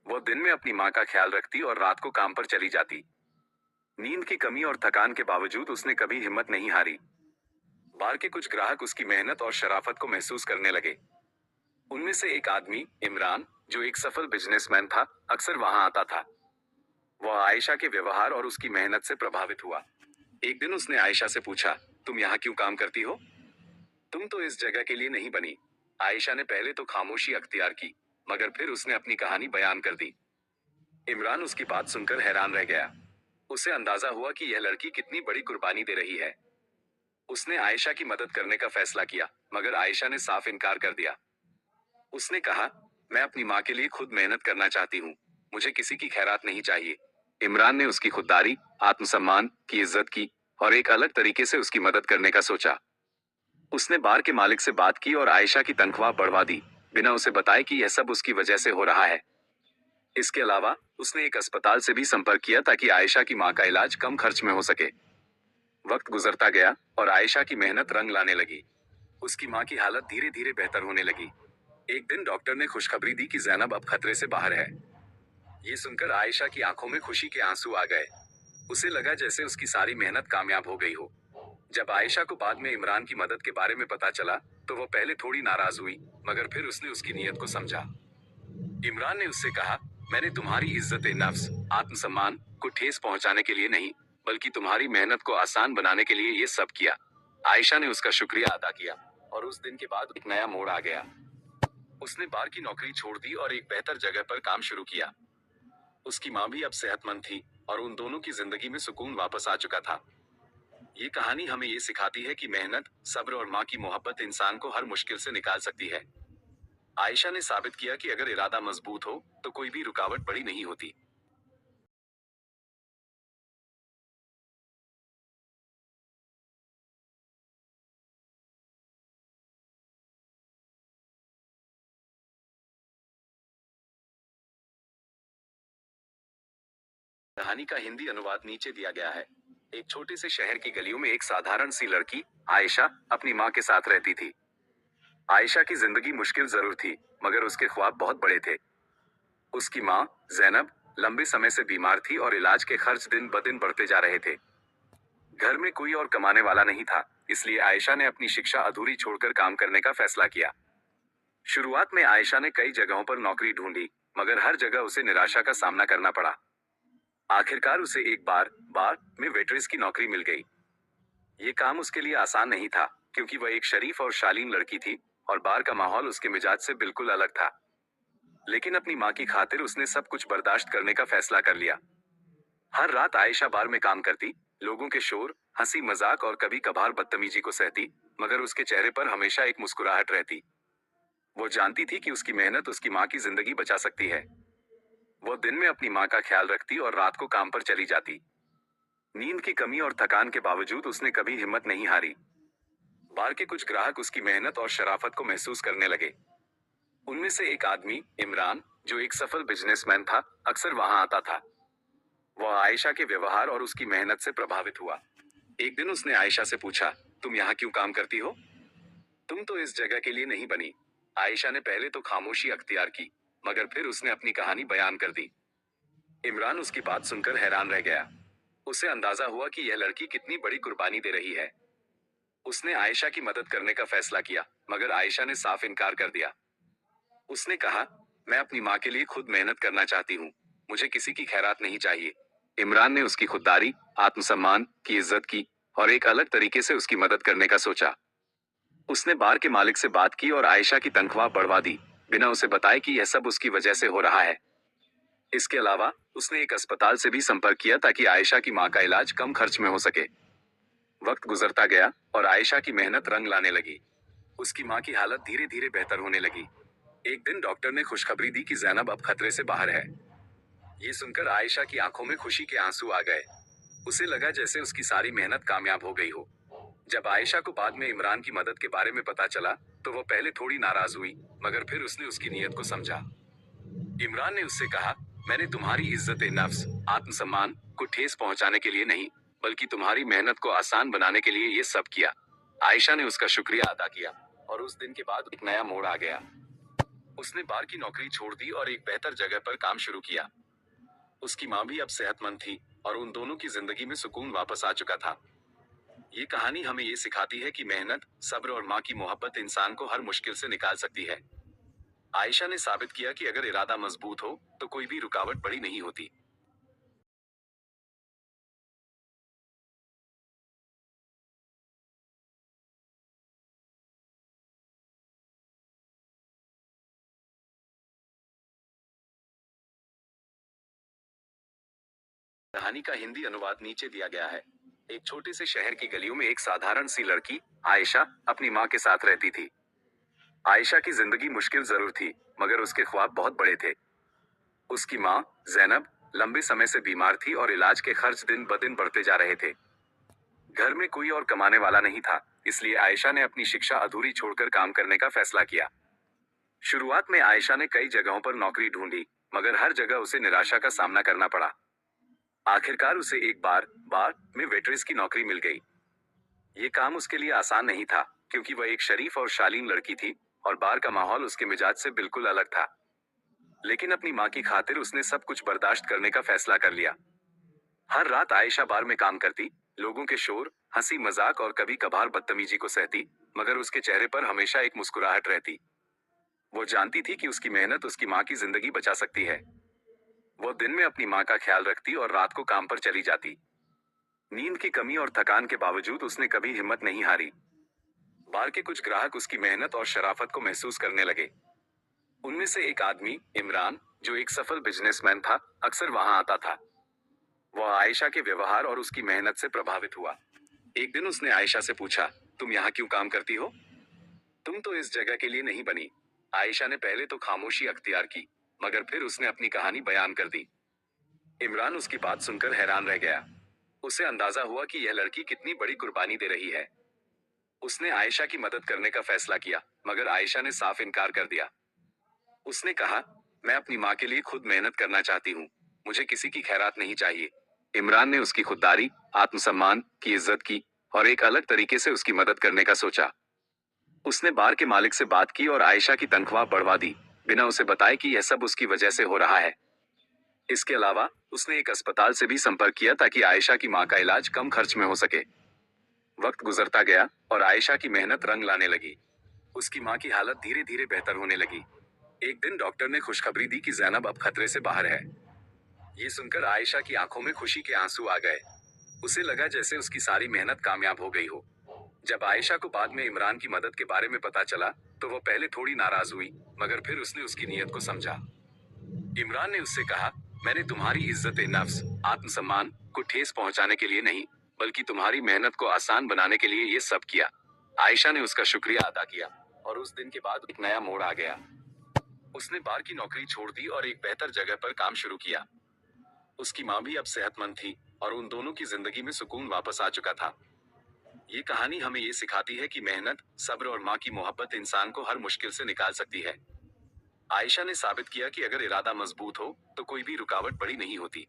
वो दिन में अपनी माँ का ख्याल रखती और रात को काम पर चली जाती। नींद की कमी और थकान के बावजूद उसने कभी हिम्मत नहीं हारी। बार के कुछ ग्राहक उसकी मेहनत और शराफत को महसूस करने लगे। उनमें से एक आदमी, इमरान, जो एक सफल बिजनेसमैन था, अक्सर वहां आता था। वह आयशा के व्यवहार और उसकी मेहनत से प्रभावित हुआ। एक दिन उसने आयशा से पूछा, तुम यहाँ क्यों काम करती हो? तुम तो इस जगह के लिए नहीं बनी। आयशा ने पहले तो खामोशी अख्तियार की, मगर फिर उसने अपनी कहानी बयान कर दी। इमरान उसकी बात सुनकर हैरान रह गया। उसे अंदाजा हुआ कि यह लड़की कितनी बड़ी कुर्बानी दे रही है। उसने आयशा की मदद करने का फैसला किया, मगर आयशा ने साफ इनकार कर दिया। उसने कहा, मैं अपनी माँ के लिए खुद मेहनत करना चाहती हूँ, मुझे किसी की खैरात नहीं चाहिए। इमरान ने उसकी खुददारी, आत्मसम्मान की इज्जत की और एक अलग तरीके से उसकी मदद करने का सोचा। उसने बार के मालिक से बात की और आयशा की तनख्वाह बढ़वा दी, बिना उसे बताए कि यह सब उसकी वजह से हो रहा है। इसके अलावा उसने एक अस्पताल से भी संपर्क किया ताकि आयशा की माँ का इलाज कम खर्च में हो सके। वक्त गुजरता गया और आयशा की मेहनत रंग लाने लगी। उसकी माँ की हालत धीरे धीरे बेहतर होने लगी। एक दिन डॉक्टर ने खुशखबरी दी कि जैनब अब खतरे से बाहर है। ये सुनकर आयशा की आंखों में खुशी के आंसू आ गए। उसे लगा जैसे उसकी सारी मेहनत कामयाब हो गई हो। जब आयशा को बाद में इमरान की मदद के बारे में पता चला, तो वो पहले थोड़ी नाराज हुई, मगर फिर उसने उसकी नीयत को समझा। इमरान ने उससे कहा, मैंने तुम्हारी इज्जत नफ्स, आत्मसम्मान को ठेस पहुंचाने के लिए नहीं, बल्कि तुम्हारी मेहनत को आसान बनाने के लिए ये सब किया। आयशा ने उसका शुक्रिया अदा किया, और उस दिन के बाद एक नया मोड़ आ गया। उसने बार की नौकरी छोड़ दी और एक बेहतर जगह पर काम शुरू किया। उसकी माँ भी अब सेहतमंद थी, और उन दोनों की जिंदगी में सुकून वापस आ चुका था। ये कहानी हमें ये सिखाती है कि मेहनत, सब्र और माँ की मोहब्बत इंसान को हर मुश्किल से निकाल सकती है। आयशा ने साबित किया कि अगर इरादा मजबूत हो, तो कोई भी रुकावट बड़ी नहीं होती। कहानी का हिंदी अनुवाद नीचे दिया गया है। एक छोटे से शहर की गलियों में एक साधारण सी लड़की, आयशा, अपनी माँ के साथ रहती थी। आयशा की जिंदगी मुश्किल जरूर थी, मगर उसके ख्वाब बहुत बड़े थे। उसकी माँ, जैनब, लंबे समय से बीमार थी और इलाज के खर्च दिन ब दिन बढ़ते जा रहे थे। घर में कोई और कमाने वाला नहीं था, इसलिए आयशा ने अपनी शिक्षा अधूरी छोड़कर काम करने का फैसला किया। शुरुआत में आयशा ने कई जगहों पर नौकरी ढूंढी, मगर हर जगह उसे निराशा का सामना करना पड़ा। आखिरकार उसे एक बार बार में वेट्रेस की नौकरी मिल गई। ये काम उसके लिए आसान नहीं था, क्योंकि वह एक शरीफ और शालीन लड़की थी, और बार का माहौल उसके मिजाज से बिल्कुल अलग था। लेकिन अपनी माँ की खातिर उसने सब कुछ बर्दाश्त करने का फैसला कर लिया। हर रात आयशा बार में काम करती, लोगों के शोर, हंसी मजाक और कभी कभार बदतमीजी को सहती, मगर उसके चेहरे पर हमेशा एक मुस्कुराहट रहती। वो जानती थी कि उसकी मेहनत उसकी माँ की जिंदगी बचा सकती है। वो दिन में अपनी माँ का ख्याल रखती और रात को काम पर चली जाती। नींद की कमी और थकान के बावजूद उसने कभी हिम्मत नहीं हारी। बार के कुछ ग्राहक उसकी मेहनत और शराफत को महसूस करने लगे। उनमें से एक आदमी, इमरान, जो एक सफल बिजनेसमैन था, अक्सर वहां आता था। वह आयशा के व्यवहार और उसकी मेहनत से प्रभावित हुआ। एक दिन उसने आयशा से पूछा, तुम यहाँ क्यों काम करती हो? तुम तो इस जगह के लिए नहीं बनी। आयशा ने पहले तो खामोशी अख्तियार की, मगर फिर उसने अपनी कहानी बयान कर दी। इमरान उसकी बात सुनकर हैरान रह गया। उसे अंदाजा हुआ कि यह लड़की कितनी बड़ी कुर्बानी दे रही है। उसने आयशा की मदद करने का फैसला किया, मगर आयशा ने साफ इनकार कर दिया। उसने कहा, मैं अपनी माँ के लिए खुद मेहनत करना चाहती हूँ, मुझे किसी की खैरात नहीं चाहिए। इमरान ने उसकी खुददारी, आत्मसम्मान की इज्जत की, और एक अलग तरीके से उसकी मदद करने का सोचा। उसने बार के मालिक से बात की और आयशा की तनख्वाह बढ़वा दी, बिना उसे बताए कि यह सब उसकी वजह से हो रहा है। इसके अलावा उसने एक अस्पताल से भी संपर्क किया ताकि आयशा की माँ का इलाज कम खर्च में हो सके। वक्त गुजरता गया और आयशा की मेहनत रंग लाने लगी। उसकी माँ की हालत धीरे धीरे बेहतर होने लगी। एक दिन डॉक्टर ने खुशखबरी दी कि जैनब अब खतरे से बाहर है। ये सुनकर आयशा की आंखों में खुशी के आंसू आ गए। उसे लगा जैसे उसकी सारी मेहनत कामयाब हो गई हो। जब आयशा को बाद में इमरान की मदद के बारे में पता चला, तो वो पहले थोड़ी नाराज हुई, मगर फिर उसने उसकी नीयत को समझा। इमरान ने उससे कहा, मैंने तुम्हारी इज्जत नफ्स, आत्मसम्मान को ठेस पहुंचाने के लिए नहीं, बल्कि तुम्हारी मेहनत को आसान बनाने के लिए ये सब किया। आयशा ने उसका शुक्रिया अदा किया, और उस दिन के बाद एक नया मोड़ आ गया। उसने बार की नौकरी छोड़ दी और एक बेहतर जगह पर काम शुरू किया। उसकी माँ भी अब सेहतमंद थी, और उन दोनों की जिंदगी में सुकून वापस आ चुका था। ये कहानी हमें ये सिखाती है कि मेहनत, सब्र और माँ की मोहब्बत इंसान को हर मुश्किल से निकाल सकती है। आयशा ने साबित किया कि अगर इरादा मजबूत हो, तो कोई भी रुकावट बड़ी नहीं होती। कहानी का हिंदी अनुवाद नीचे दिया गया है। एक छोटे से शहर की गलियों में एक साधारण सी लड़की, आयशा, अपनी माँ के साथ रहती थी। आयशा की जिंदगी मुश्किल जरूर थी, मगर उसके ख्वाब बहुत बड़े थे। उसकी माँ, जैनब, लंबे समय से बीमार थी और इलाज के खर्च दिन ब दिन बढ़ते जा रहे थे। घर में कोई और कमाने वाला नहीं था, इसलिए आयशा ने अपनी शिक्षा अधूरी छोड़कर काम करने का फैसला किया। शुरुआत में आयशा ने कई जगहों पर नौकरी ढूंढी, मगर हर जगह उसे निराशा का सामना करना पड़ा। आखिरकार उसे एक बार बार में वेट्रेस की नौकरी मिल गई। ये काम उसके लिए आसान नहीं था, क्योंकि वह एक शरीफ और शालीन लड़की थी और बार का माहौल उसके मिजाज से बिल्कुल अलग था। लेकिन अपनी माँ की खातिर उसने सब कुछ बर्दाश्त करने का फैसला कर लिया। हर रात आयशा बार में काम करती, लोगों के शोर, हंसी मजाक और कभी कभार बदतमीजी को सहती, मगर उसके चेहरे पर हमेशा एक मुस्कुराहट रहती। वो जानती थी कि उसकी मेहनत उसकी माँ की जिंदगी बचा सकती है। वो दिन में अपनी माँ का ख्याल रखती और रात को काम पर चली जाती। नींद की कमी और थकान के बावजूद उसने कभी हिम्मत नहीं हारी। बार के कुछ ग्राहक उसकी मेहनत और शराफत को महसूस करने लगे। उनमें से एक आदमी, इमरान, जो एक सफल बिजनेसमैन था, अक्सर वहां आता था। वह आयशा के व्यवहार और उसकी मेहनत से प्रभावित हुआ। एक दिन उसने आयशा से पूछा, तुम यहाँ क्यों काम करती हो? तुम तो इस जगह के लिए नहीं बनी। आयशा ने पहले तो खामोशी अख्तियार की, मगर फिर उसने अपनी कहानी बयान कर दी। इमरान उसकी बात सुनकर हैरान रह गया। उसे अंदाजा हुआ कि यह लड़की कितनी बड़ी कुर्बानी दे रही है। उसने आयशा की मदद करने का फैसला किया, मगर आयशा ने साफ इनकार कर दिया। उसने कहा, मैं अपनी माँ के लिए खुद मेहनत करना चाहती हूँ, मुझे किसी की खैरात नहीं चाहिए। इमरान ने उसकी खुददारी, आत्मसम्मान की इज्जत की और एक अलग तरीके से उसकी मदद करने का सोचा। उसने बार के मालिक से बात की और आयशा की तनख्वाह बढ़वा दी, बिना उसे बताए कि यह सब उसकी वजह से हो रहा है। इसके अलावा उसने एक अस्पताल से भी संपर्क किया ताकि आयशा की माँ का इलाज कम खर्च में हो सके। वक्त गुजरता गया और आयशा की मेहनत रंग लाने लगी। उसकी माँ की हालत धीरे धीरे बेहतर होने लगी। एक दिन डॉक्टर ने खुशखबरी दी कि जैनब अब खतरे से बाहर है। ये सुनकर आयशा की आंखों में खुशी के आंसू आ गए। उसे लगा जैसे उसकी सारी मेहनत कामयाब हो गई हो। जब आयशा को बाद में इमरान की मदद के बारे में पता चला, तो वो पहले थोड़ी नाराज हुई, मगर फिर उसने उसकी नीयत को समझा। इमरान ने उससे कहा, मैंने तुम्हारी इज्जत नफ्स, आत्मसम्मान को ठेस पहुंचाने के लिए नहीं, बल्कि तुम्हारी मेहनत को आसान बनाने के लिए ये सब किया। आयशा ने उसका शुक्रिया अदा किया और उस दिन के बाद एक नया मोड़ आ गया। उसने बार की नौकरी छोड़ दी और एक बेहतर जगह पर काम शुरू किया। उसकी माँ भी अब सेहतमंद थी और उन दोनों की जिंदगी में सुकून वापस आ चुका था। ये कहानी हमें ये सिखाती है कि मेहनत, सब्र और माँ की मोहब्बत इंसान को हर मुश्किल से निकाल सकती है। आयशा ने साबित किया कि अगर इरादा मजबूत हो, तो कोई भी रुकावट बड़ी नहीं होती।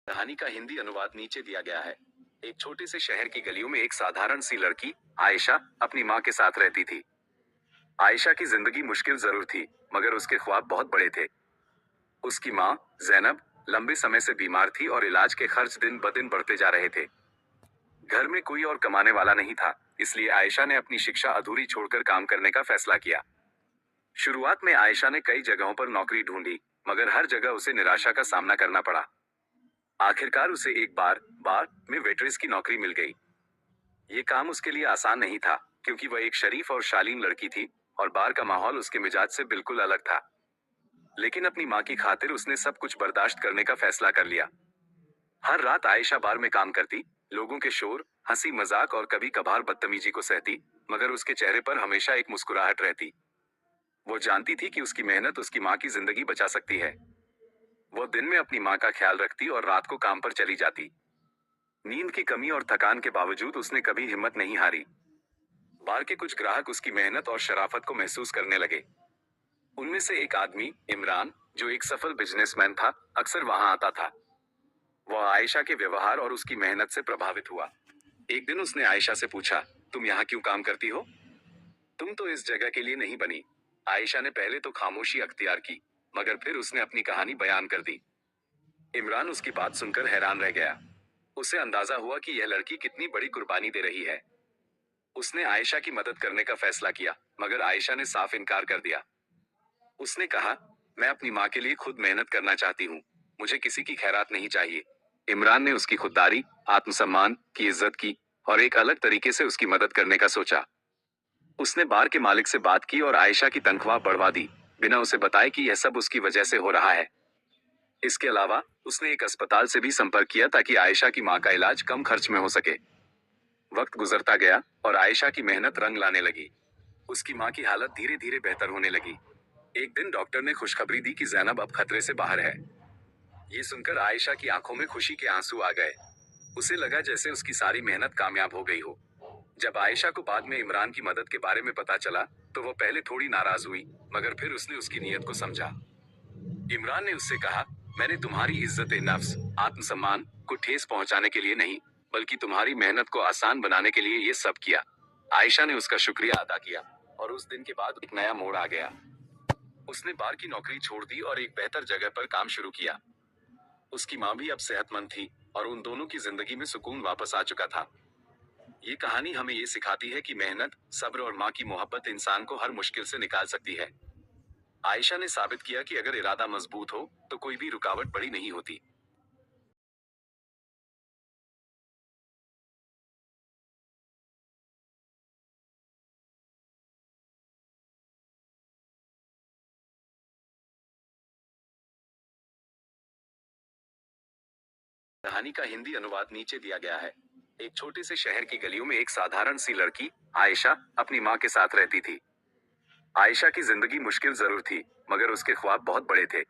कहानी का हिंदी अनुवाद नीचे दिया गया है। एक छोटे से शहर की गलियों में एक साधारण सी लड़की, आयशा, अपनी माँ के साथ रहती थी। आयशा की जिंदगी मुश्किल जरूर थी, मगर उसके ख्वाब बहुत बड़े थे। उसकी माँ, जैनब, लंबे समय से बीमार थी और इलाज के खर्च दिन ब दिन बढ़ते जा रहे थे। घर में कोई और कमाने वाला नहीं था, इसलिए आयशा ने अपनी शिक्षा अधूरी छोड़कर काम करने का फैसला किया। शुरुआत में आयशा ने कई जगहों पर नौकरी ढूंढी, मगर हर जगह उसे निराशा का सामना करना पड़ा। आखिरकार उसे एक बार में वेट्रेस की नौकरी मिल गई। ये काम उसके लिए आसान नहीं था, क्योंकि वह एक शरीफ और शालीन लड़की थी और बार का माहौल उसके मिजाज से बिल्कुल अलग था। लेकिन अपनी माँ की खातिर उसने सब कुछ बर्दाश्त करने का फैसला कर लिया। हर रात आयशा बार में काम करती, लोगों के शोर, हंसी मजाक और कभी कभार बदतमीजी को सहती, मगर उसके चेहरे पर हमेशा एक मुस्कुराहट रहती। वो जानती थी कि उसकी मेहनत उसकी माँ की जिंदगी बचा सकती है। वो दिन में अपनी माँ का ख्याल रखती और रात को काम पर चली जाती। नींद की कमी और थकान के बावजूद उसने कभी हिम्मत नहीं हारी। बार के कुछ ग्राहक उसकी मेहनत और शराफत को महसूस करने लगे। उनमें से एक आदमी, इमरान, जो एक सफल बिजनेसमैन था, अक्सर वहां आता था। वह आयशा के व्यवहार और उसकी मेहनत से प्रभावित हुआ। एक दिन उसने आयशा से पूछा, तुम यहाँ क्यों काम करती हो? तुम तो इस जगह के लिए नहीं बनी। आयशा ने पहले तो खामोशी अख्तियार की, मगर फिर उसने अपनी कहानी बयान कर दी। इमरान उसकी बात सुनकर हैरान रह गया। उसे अंदाजा हुआ कि यह लड़की कितनी बड़ी कुर्बानी दे रही है। उसने आयशा की मदद करने का फैसला किया, मगर आयशा ने साफ इनकार कर दिया। उसने कहा, मैं अपनी माँ के लिए खुद मेहनत करना चाहती हूँ, मुझे किसी की खैरात नहीं चाहिए। इमरान ने उसकी खुददारी, आत्मसम्मान की इज्जत की और एक अलग तरीके से उसकी मदद करने का सोचा। उसने बार के मालिक से बात की और आयशा की तनख्वाह बढ़वा दी, बिना उसे बताए कि यह सब उसकी वजह से हो रहा है। इसके अलावा उसने एक अस्पताल से भी संपर्क किया ताकि आयशा की माँ का इलाज कम खर्च में हो सके। वक्त गुजरता गया और आयशा की मेहनत रंग लाने लगी। उसकी माँ की हालत धीरे धीरे बेहतर होने लगी। एक दिन डॉक्टर ने खुशखबरी दी कि जैनब अब खतरे से बाहर है। ये सुनकर आयशा की आंखों में खुशी के आंसू आ गए। उसे लगा जैसे उसकी सारी मेहनत कामयाब हो गई हो। जब आयशा को बाद में इमरान की मदद के बारे में पता चला, तो वो पहले थोड़ी नाराज हुई, मगर फिर उसने उसकी नीयत को समझा। इमरान ने उससे कहा, मैंने तुम्हारी इज्जत नफ्स, आत्मसम्मान को ठेस पहुंचाने के लिए नहीं, बल्कि तुम्हारी मेहनत को आसान बनाने के लिए ये सब किया। आयशा ने उसका शुक्रिया अदा किया, और उस दिन के बाद एक नया मोड़ आ गया। उसने बार की नौकरी छोड़ दी और एक बेहतर जगह पर काम शुरू किया। उसकी माँ भी अब सेहतमंद थी, और उन दोनों की जिंदगी में सुकून वापस आ चुका था। ये कहानी हमें ये सिखाती है कि मेहनत, सब्र और माँ की मोहब्बत इंसान को हर मुश्किल से निकाल सकती है। आयशा ने साबित किया कि अगर इरादा मजबूत हो, तो कोई भी रुकावट बड़ी नहीं होती। कहानी का हिंदी अनुवाद नीचे दिया गया है। एक छोटे से शहर की गलियों में एक साधारण सी लड़की, आयशा, अपनी माँ के साथ रहती थी। आयशा की जिंदगी मुश्किल जरूर थी, मगर उसके ख्वाब बहुत बड़े थे।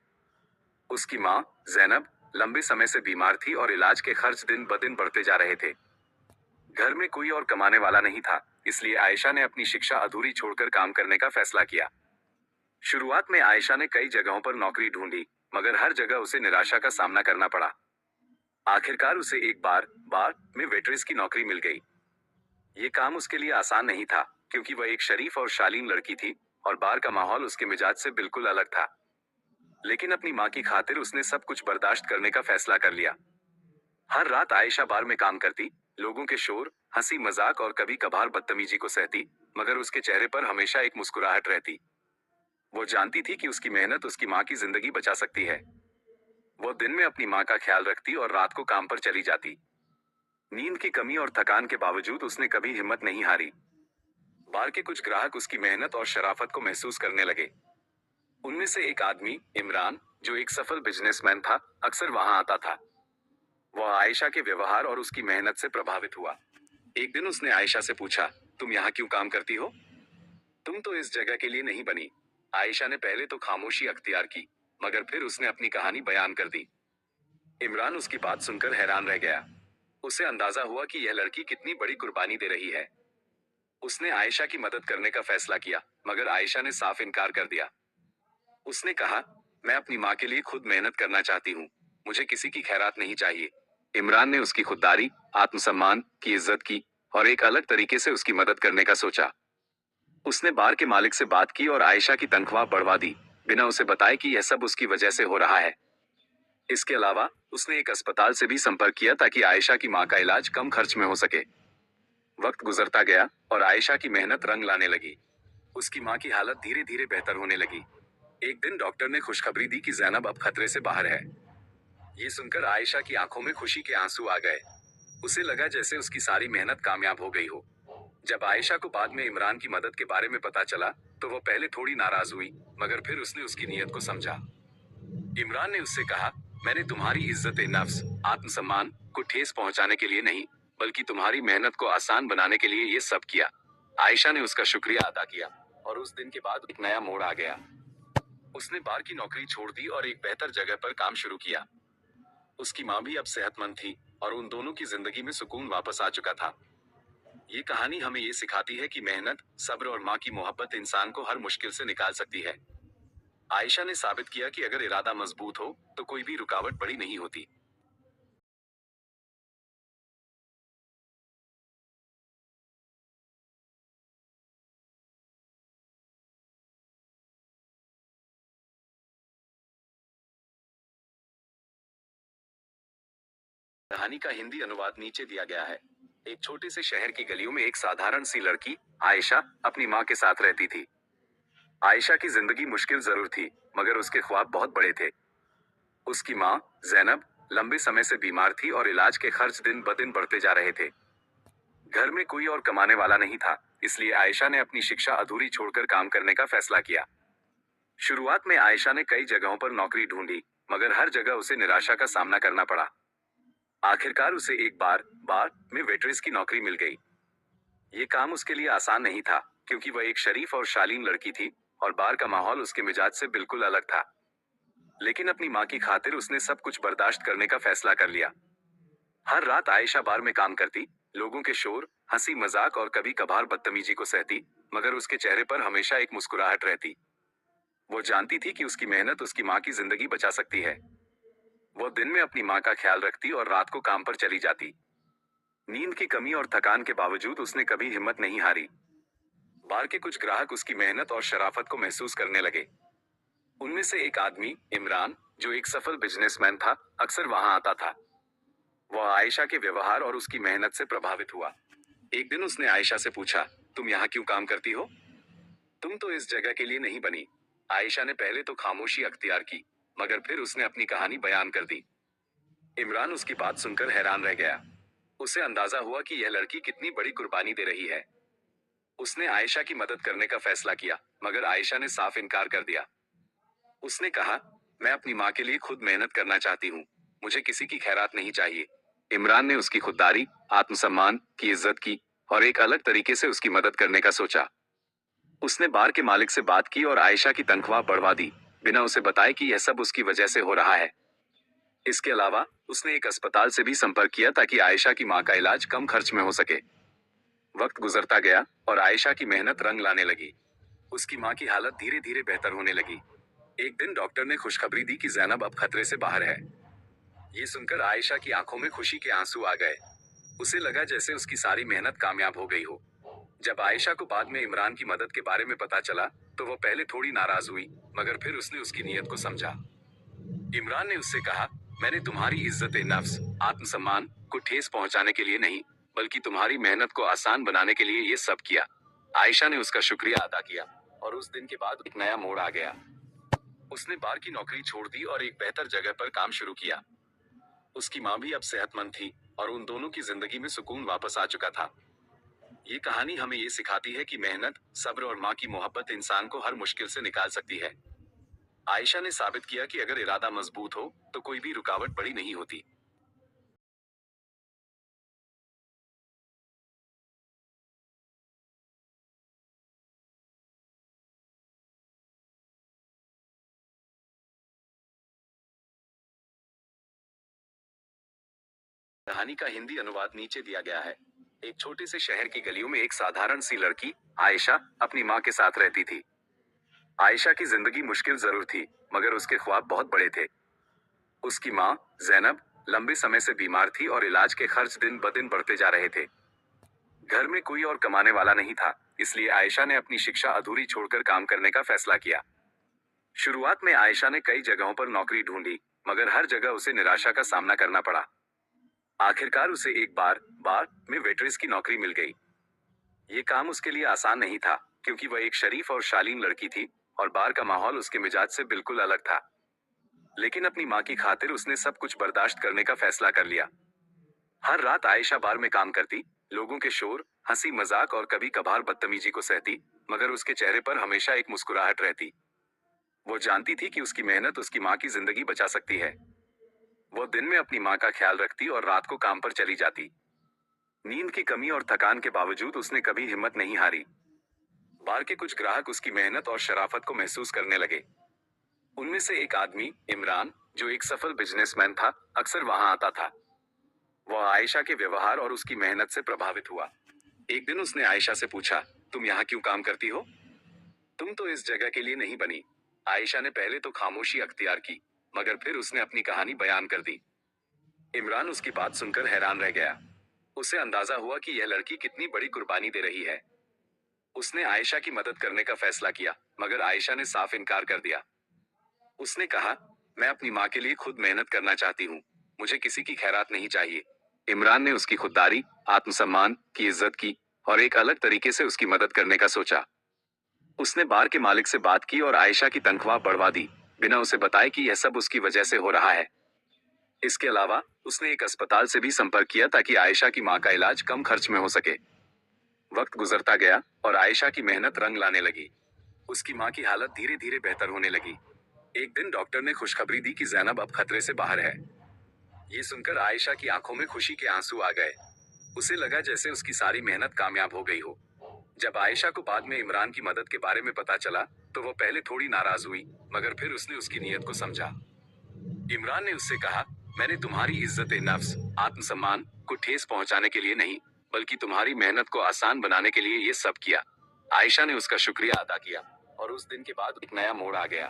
उसकी माँ, जैनब, लंबे समय से बीमार थी और इलाज के खर्च दिन ब दिन बढ़ते जा रहे थे। घर में कोई और कमाने वाला नहीं था, इसलिए आयशा ने अपनी शिक्षा अधूरी छोड़कर काम करने का फैसला किया। शुरुआत में आयशा ने कई जगहों पर नौकरी ढूंढी, मगर हर जगह उसे निराशा का सामना करना पड़ा। आखिरकार उसे एक बार में वेट्रेस की नौकरी मिल गई। ये काम उसके लिए आसान नहीं था, क्योंकि वह एक शरीफ और शालीन लड़की थी, और बार का माहौल उसके मिजाज से बिल्कुल अलग था। लेकिन अपनी माँ की खातिर उसने सब कुछ बर्दाश्त करने का फैसला कर लिया। हर रात आयशा बार में काम करती, लोगों के शोर, हंसी मजाक और कभी कभार बदतमीजी को सहती, मगर उसके चेहरे पर हमेशा एक मुस्कुराहट रहती। वो जानती थी कि उसकी मेहनत उसकी माँ की जिंदगी बचा सकती है। वो दिन में अपनी माँ का ख्याल रखती और रात को काम पर चली जाती। नींद की कमी और थकान के बावजूद उसने कभी हिम्मत नहीं हारी। बार के कुछ ग्राहक उसकी मेहनत और शराफत को महसूस करने लगे। उनमें से एक आदमी, इमरान, जो एक सफल बिजनेसमैन था, अक्सर वहां आता था। वह आयशा के व्यवहार और उसकी मेहनत से प्रभावित हुआ। एक दिन उसने आयशा से पूछा, तुम यहाँ क्यों काम करती हो? तुम तो इस जगह के लिए नहीं बनी। आयशा ने पहले तो खामोशी अख्तियार की, मगर फिर उसने अपनी कहानी बयान कर दी। इमरान उसकी बात सुनकर हैरान रह गया। उसे अंदाजा हुआ कि यह लड़की कितनी बड़ी कुर्बानी दे रही है। उसने आयशा की मदद करने का फैसला किया, मगर आयशा ने साफ इनकार कर दिया। उसने कहा, मैं अपनी माँ के लिए खुद मेहनत करना चाहती हूँ, मुझे किसी की खैरात नहीं चाहिए। इमरान ने उसकी खुददारी, आत्मसम्मान की इज्जत की, और एक अलग तरीके से उसकी मदद करने का सोचा। उसने बार के मालिक से बात की और आयशा की तनख्वाह बढ़वा दी, बिना उसे बताए कि यह सब उसकी वजह से हो रहा है। इसके अलावा उसने एक अस्पताल से भी संपर्क किया ताकि आयशा की माँ का इलाज कम खर्च में हो सके। वक्त गुजरता गया और आयशा की मेहनत रंग लाने लगी। उसकी माँ की हालत धीरे धीरे बेहतर होने लगी। एक दिन डॉक्टर ने खुशखबरी दी कि जैनब अब खतरे से बाहर है। ये सुनकर आयशा की आंखों में खुशी के आंसू आ गए। उसे लगा जैसे उसकी सारी मेहनत कामयाब हो गई हो। जब आयशा को बाद में इमरान की मदद के बारे में पता चला, तो वो पहले थोड़ी नाराज हुई, मगर फिर उसने उसकी नीयत को समझा। इमरान ने उससे कहा, मैंने तुम्हारी इज्जत नफ्स, आत्मसम्मान को ठेस पहुंचाने के लिए नहीं, बल्कि तुम्हारी मेहनत को आसान बनाने के लिए ये सब किया। आयशा ने उसका शुक्रिया अदा किया, और उस दिन के बाद एक नया मोड़ आ गया। उसने बार की नौकरी छोड़ दी और एक बेहतर जगह पर काम शुरू किया। उसकी माँ भी अब सेहतमंद थी, और उन दोनों की जिंदगी में सुकून वापस आ चुका था। ये कहानी हमें ये सिखाती है कि मेहनत, सब्र और माँ की मोहब्बत इंसान को हर मुश्किल से निकाल सकती है। आयशा ने साबित किया कि अगर इरादा मजबूत हो, तो कोई भी रुकावट बड़ी नहीं होती। कहानी का हिंदी अनुवाद नीचे दिया गया है। एक छोटे से शहर की गलियों में एक साधारण सी लड़की, आयशा, अपनी माँ के साथ रहती थी। आयशा की जिंदगी मुश्किल जरूर थी, मगर उसके ख्वाब बहुत बड़े थे। उसकी माँ, जैनब, लंबे समय से बीमार थी और इलाज के खर्च दिन ब दिन बढ़ते जा रहे थे। घर में कोई और कमाने वाला नहीं था, इसलिए आयशा ने अपनी शिक्षा अधूरी छोड़कर काम करने का फैसला किया। शुरुआत में आयशा ने कई जगहों पर नौकरी ढूंढी, मगर हर जगह उसे निराशा का सामना करना पड़ा। आखिरकार उसे एक बार में वेट्रेस की नौकरी मिल गई। ये काम उसके लिए आसान नहीं था, क्योंकि वह एक शरीफ और शालीन लड़की थी, और बार का माहौल उसके मिजाज से बिल्कुल अलग था। लेकिन अपनी माँ की खातिर उसने सब कुछ बर्दाश्त करने का फैसला कर लिया। हर रात आयशा बार में काम करती, लोगों के शोर, हंसी मजाक और कभी कभार बदतमीजी को सहती, मगर उसके चेहरे पर हमेशा एक मुस्कुराहट रहती। वो जानती थी कि उसकी मेहनत उसकी माँ की जिंदगी बचा सकती है। वो दिन में अपनी माँ का ख्याल रखती और रात को काम पर चली जाती। नींद की कमी और थकान के बावजूद उसने कभी हिम्मत नहीं हारी। बार के कुछ ग्राहक उसकी मेहनत और शराफत को महसूस करने लगे। उनमें से एक आदमी, इमरान, जो एक सफल बिजनेसमैन था, अक्सर वहां आता था। वह आयशा के व्यवहार और उसकी मेहनत से प्रभावित हुआ। एक दिन उसने आयशा से पूछा, तुम यहाँ क्यों काम करती हो? तुम तो इस जगह के लिए नहीं बनी। आयशा ने पहले तो खामोशी अख्तियार की, मगर फिर उसने अपनी कहानी बयान कर दी। इमरान उसकी बात सुनकर हैरान रह गया। उसे अंदाजा हुआ कि यह लड़की कितनी बड़ी कुर्बानी दे रही है। उसने आयशा की मदद करने का फैसला किया, मगर आयशा ने साफ इनकार कर दिया। उसने कहा, मैं अपनी माँ के लिए खुद मेहनत करना चाहती हूँ, मुझे किसी की खैरात नहीं चाहिए। इमरान ने उसकी खुददारी, आत्मसम्मान की इज्जत की और एक अलग तरीके से उसकी मदद करने का सोचा। उसने बार के मालिक से बात की और आयशा की तनख्वाह बढ़वा दी, बिना उसे बताए कि यह सब उसकी वजह से हो रहा है। इसके अलावा उसने एक अस्पताल से भी संपर्क किया ताकि आयशा की माँ का इलाज कम खर्च में हो सके। वक्त गुजरता गया और आयशा की मेहनत रंग लाने लगी। उसकी माँ की हालत धीरे धीरे बेहतर होने लगी। एक दिन डॉक्टर ने खुशखबरी दी कि जैनब अब खतरे से बाहर है। ये सुनकर आयशा की आंखों में खुशी के आंसू आ गए। उसे लगा जैसे उसकी सारी मेहनत कामयाब हो गई हो। जब आयशा को बाद में इमरान की मदद के बारे में पता चला, तो वो पहले थोड़ी नाराज हुई, मगर फिर उसने उसकी नीयत को समझा। इमरान ने उससे कहा, मैंने तुम्हारी इज्जत नफ्स, आत्मसम्मान को ठेस पहुंचाने के लिए नहीं, बल्कि तुम्हारी मेहनत को आसान बनाने के लिए ये सब किया। आयशा ने उसका शुक्रिया अदा किया और उस दिन के बाद एक नया मोड़ आ गया। उसने बार की नौकरी छोड़ दी और एक बेहतर जगह पर काम शुरू किया। उसकी माँ भी अब सेहतमंद थी और उन दोनों की जिंदगी में सुकून वापस आ चुका था। ये कहानी हमें ये सिखाती है कि मेहनत, सब्र और माँ की मोहब्बत इंसान को हर मुश्किल से निकाल सकती है। आयशा ने साबित किया कि अगर इरादा मजबूत हो, तो कोई भी रुकावट बड़ी नहीं होती। कहानी का हिंदी अनुवाद नीचे दिया गया है। एक छोटे से शहर की गलियों में एक साधारण सी लड़की, आयशा, अपनी माँ के साथ रहती थी। आयशा की जिंदगी मुश्किल जरूर थी, मगर उसके ख्वाब बहुत बड़े थे। उसकी माँ, जैनब, लंबे समय से बीमार थी और इलाज के खर्च दिन ब दिन बढ़ते जा रहे थे। घर में कोई और कमाने वाला नहीं था, इसलिए आयशा ने अपनी शिक्षा अधूरी छोड़कर काम करने का फैसला किया। शुरुआत में आयशा ने कई जगहों पर नौकरी ढूंढी, मगर हर जगह उसे निराशा का सामना करना पड़ा। आखिरकार उसे एक बार में वेट्रेस की नौकरी मिल गई। ये काम उसके लिए आसान नहीं था, क्योंकि वह एक शरीफ और शालीन लड़की थी और बार का माहौल उसके मिजाज से बिल्कुल अलग था। लेकिन अपनी माँ की खातिर उसने सब कुछ बर्दाश्त करने का फैसला कर लिया। हर रात आयशा बार में काम करती, लोगों के शोर, हंसी मजाक और कभी कभार बदतमीजी को सहती, मगर उसके चेहरे पर हमेशा एक मुस्कुराहट रहती। वो जानती थी कि उसकी मेहनत उसकी माँ की जिंदगी बचा सकती है। वो दिन में अपनी माँ का ख्याल रखती और रात को काम पर चली जाती। नींद की कमी और थकान के बावजूद उसने कभी हिम्मत नहीं हारी। बार के कुछ ग्राहक उसकी मेहनत और शराफत को महसूस करने लगे। उनमें से एक आदमी, इमरान, जो एक सफल बिजनेसमैन था, अक्सर वहां आता था। वह आयशा के व्यवहार और उसकी मेहनत से प्रभावित हुआ। एक दिन उसने आयशा से पूछा, तुम यहाँ क्यों काम करती हो? तुम तो इस जगह के लिए नहीं बनी। आयशा ने पहले तो खामोशी अख्तियार की, मगर फिर उसने अपनी कहानी बयान कर दी। इमरान उसकी बात सुनकर हैरान रह गया। उसे अंदाजा हुआ कि यह लड़की कितनी बड़ी कुर्बानी दे रही है। उसने आयशा की मदद करने का फैसला किया, मगर आयशा ने साफ इनकार कर दिया। उसने कहा, मैं अपनी माँ के लिए खुद मेहनत करना चाहती हूँ, मुझे किसी की खैरात नहीं चाहिए। इमरान ने उसकी खुददारी, आत्मसम्मान की इज्जत की और एक अलग तरीके से उसकी मदद करने का सोचा। उसने बार के मालिक से बात की और आयशा की तनख्वाह बढ़वा दी, बिना उसे बताए कि यह सब उसकी वजह से हो रहा है। इसके अलावा उसने एक अस्पताल से भी संपर्क किया ताकि आयशा की माँ का इलाज कम खर्च में हो सके। वक्त गुजरता गया और आयशा की मेहनत रंग लाने लगी। उसकी माँ की हालत धीरे धीरे बेहतर होने लगी। एक दिन डॉक्टर ने खुशखबरी दी कि जैनब अब खतरे से बाहर है। ये सुनकर आयशा की आंखों में खुशी के आंसू आ गए। उसे लगा जैसे उसकी सारी मेहनत कामयाब हो गई हो। जब आयशा को बाद में इमरान की मदद के बारे में पता चला, तो वो पहले थोड़ी नाराज हुई, मगर फिर उसने उसकी नीयत को समझा। इमरान ने उससे कहा, मैंने तुम्हारी इज्जत नफ्स, आत्मसम्मान को ठेस पहुंचाने के लिए नहीं, बल्कि तुम्हारी मेहनत को आसान बनाने के लिए ये सब किया। आयशा ने उसका शुक्रिया अदा किया और उस दिन के बाद एक नया मोड़ आ गया।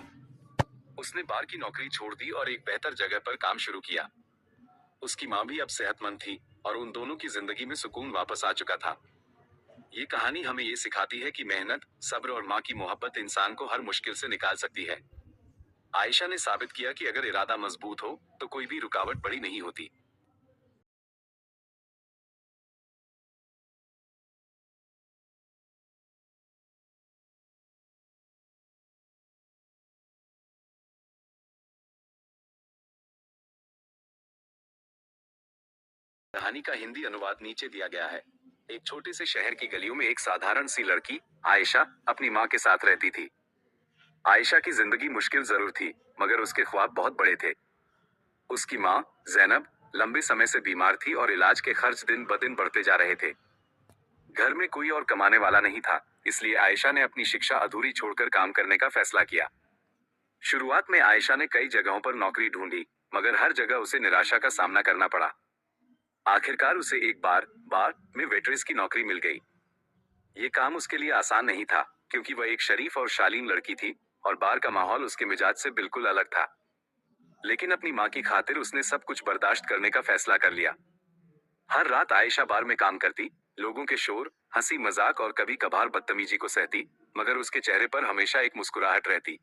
उसने बार की नौकरी छोड़ दी और एक बेहतर जगह पर काम शुरू किया। उसकी माँ भी अब सेहतमंद थी और उन दोनों की जिंदगी में सुकून वापस आ चुका था। ये कहानी हमें ये सिखाती है कि मेहनत, सब्र और माँ की मोहब्बत इंसान को हर मुश्किल से निकाल सकती है। आयशा ने साबित किया कि अगर इरादा मजबूत हो तो कोई भी रुकावट बड़ी नहीं होती। कहानी का हिंदी अनुवाद नीचे दिया गया है। एक छोटे से शहर की गलियों में एक साधारण सी लड़की आयशा अपनी माँ के साथ रहती थी। आयशा की जिंदगी मुश्किल जरूर थी, मगर उसके ख्वाब बहुत बड़े थे। उसकी माँ जैनब लंबे समय से बीमार थी और इलाज के खर्च दिन ब दिन बढ़ते जा रहे थे। घर में कोई और कमाने वाला नहीं था, इसलिए आयशा ने अपनी शिक्षा अधूरी छोड़कर काम करने का फैसला किया। शुरुआत में आयशा ने कई जगहों पर नौकरी ढूंढी, मगर हर जगह उसे निराशा का सामना करना पड़ा। आखिरकार उसे एक बार बार में वेट्रेस की नौकरी मिल गई। ये काम उसके लिए आसान नहीं था, क्योंकि वह एक शरीफ और शालीन लड़की थी और बार का माहौल उसके मिजाज से बिल्कुल अलग था। लेकिन अपनी माँ की खातिर उसने सब कुछ बर्दाश्त करने का फैसला कर लिया। हर रात आयशा बार में काम करती, लोगों के शोर, हंसी मजाक और कभी कभार बदतमीजी को सहती, मगर उसके चेहरे पर हमेशा एक मुस्कुराहट रहती।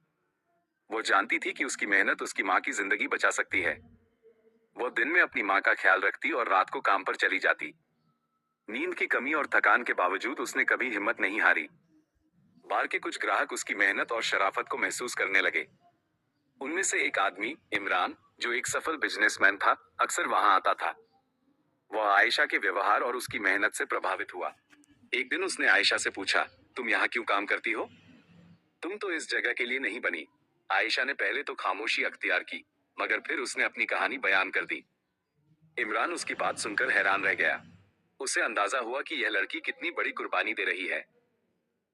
वो जानती थी कि उसकी मेहनत उसकी माँ की जिंदगी बचा सकती है। वो दिन में अपनी माँ का ख्याल रखती और रात को काम पर चली जाती। नींद की कमी और थकान के बावजूद उसने कभी हिम्मत नहीं हारी। बार के कुछ ग्राहक उसकी मेहनत और शराफत को महसूस करने लगे। उनमें से एक आदमी इमरान, जो एक सफल बिजनेसमैन था, अक्सर वहां आता था। वह आयशा के व्यवहार और उसकी मेहनत से प्रभावित हुआ। एक दिन उसने आयशा से पूछा, तुम यहाँ क्यों काम करती हो? तुम तो इस जगह के लिए नहीं बनी। आयशा ने पहले तो खामोशी अख्तियार की, मगर फिर उसने अपनी कहानी बयान कर दी। इमरान उसकी बात सुनकर हैरान रह गया। उसे अंदाजा हुआ कि यह लड़की कितनी बड़ी कुर्बानी दे रही है।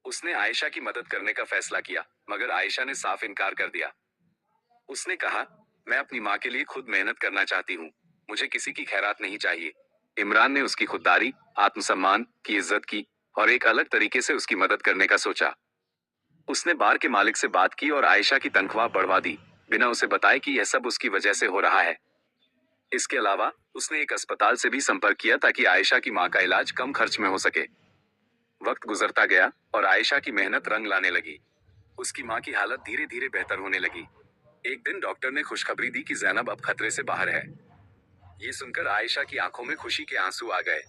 उसने आयशा की मदद करने का फैसला किया, मगर आयशा ने साफ इनकार कर दिया। उसने कहा, मैं अपनी माँ के लिए खुद मेहनत करना चाहती हूँ, मुझे किसी की खैरात नहीं चाहिए। इमरान ने उसकी खुददारी, आत्मसम्मान की इज्जत की और एक अलग तरीके से उसकी मदद करने का सोचा। उसने बार के मालिक से बात की और आयशा की तनख्वाह बढ़वा दी, बिना उसे बताए कि यह सब उसकी वजह से हो रहा है। इसके अलावा उसने एक अस्पताल से भी संपर्क किया ताकि आयशा की माँ का इलाज कम खर्च में हो सके। वक्त गुजरता गया और आयशा की मेहनत रंग लाने लगी। उसकी माँ की हालत धीरे धीरे बेहतर होने लगी। एक दिन डॉक्टर ने खुशखबरी दी कि जैनब अब खतरे से बाहर है। ये सुनकर आयशा की आंखों में खुशी के आंसू आ गए।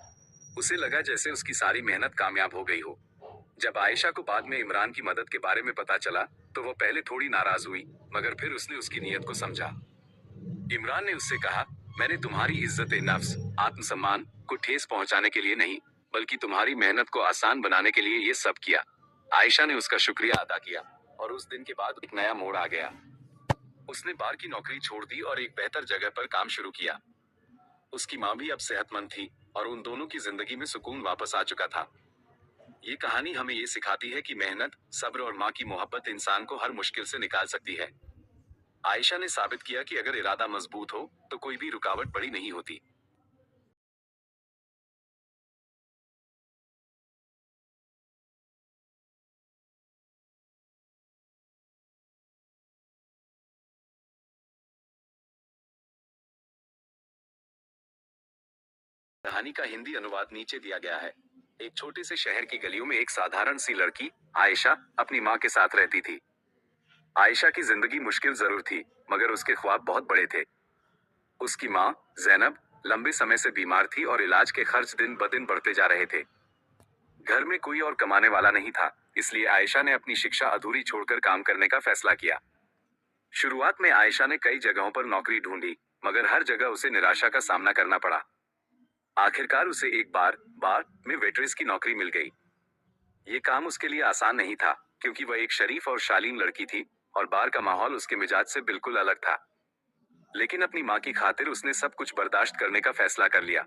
उसे लगा जैसे उसकी सारी मेहनत कामयाब हो गई हो। जब आयशा को बाद में इमरान की मदद के बारे में पता चला, तो वो पहले थोड़ी नाराज हुई, मगर फिर उसने उसकी नीयत को समझा। इमरान ने उससे कहा, मैंने तुम्हारी इज्जत नफ्स, आत्मसम्मान को ठेस पहुंचाने के लिए नहीं, बल्कि तुम्हारी मेहनत को आसान बनाने के लिए ये सब किया। आयशा ने उसका शुक्रिया अदा किया और उस दिन के बाद एक नया मोड़ आ गया। उसने बार की नौकरी छोड़ दी और एक बेहतर जगह पर काम शुरू किया। उसकी माँ भी अब सेहतमंद थी और उन दोनों की जिंदगी में सुकून वापस आ चुका था। ये कहानी हमें ये सिखाती है कि मेहनत, सब्र और माँ की मोहब्बत इंसान को हर मुश्किल से निकाल सकती है। आयशा ने साबित किया कि अगर इरादा मजबूत हो तो कोई भी रुकावट बड़ी नहीं होती। कहानी का हिंदी अनुवाद नीचे दिया गया है। एक छोटे से शहर की गलियों में एक साधारण सी लड़की आयशा अपनी माँ के साथ रहती थी। आयशा की जिंदगी मुश्किल जरूर थी, मगर उसके ख्वाब बहुत बड़े थे। उसकी माँ जैनब लंबे समय से बीमार थी और इलाज के खर्च दिन ब दिन बढ़ते जा रहे थे। घर में कोई और कमाने वाला नहीं था, इसलिए आयशा ने अपनी शिक्षा अधूरी छोड़कर काम करने का फैसला किया। शुरुआत में आयशा ने कई जगहों पर नौकरी ढूंढी, मगर हर जगह उसे निराशा का सामना करना पड़ा। आखिरकार उसे एक बार बार में वेट्रेस की नौकरी मिल गई। ये काम उसके लिए आसान नहीं था, क्योंकि वह एक शरीफ और शालीन लड़की थी और बार का माहौल उसके मिजाज से बिल्कुल अलग था। लेकिन अपनी माँ की खातिर उसने सब कुछ बर्दाश्त करने का फैसला कर लिया।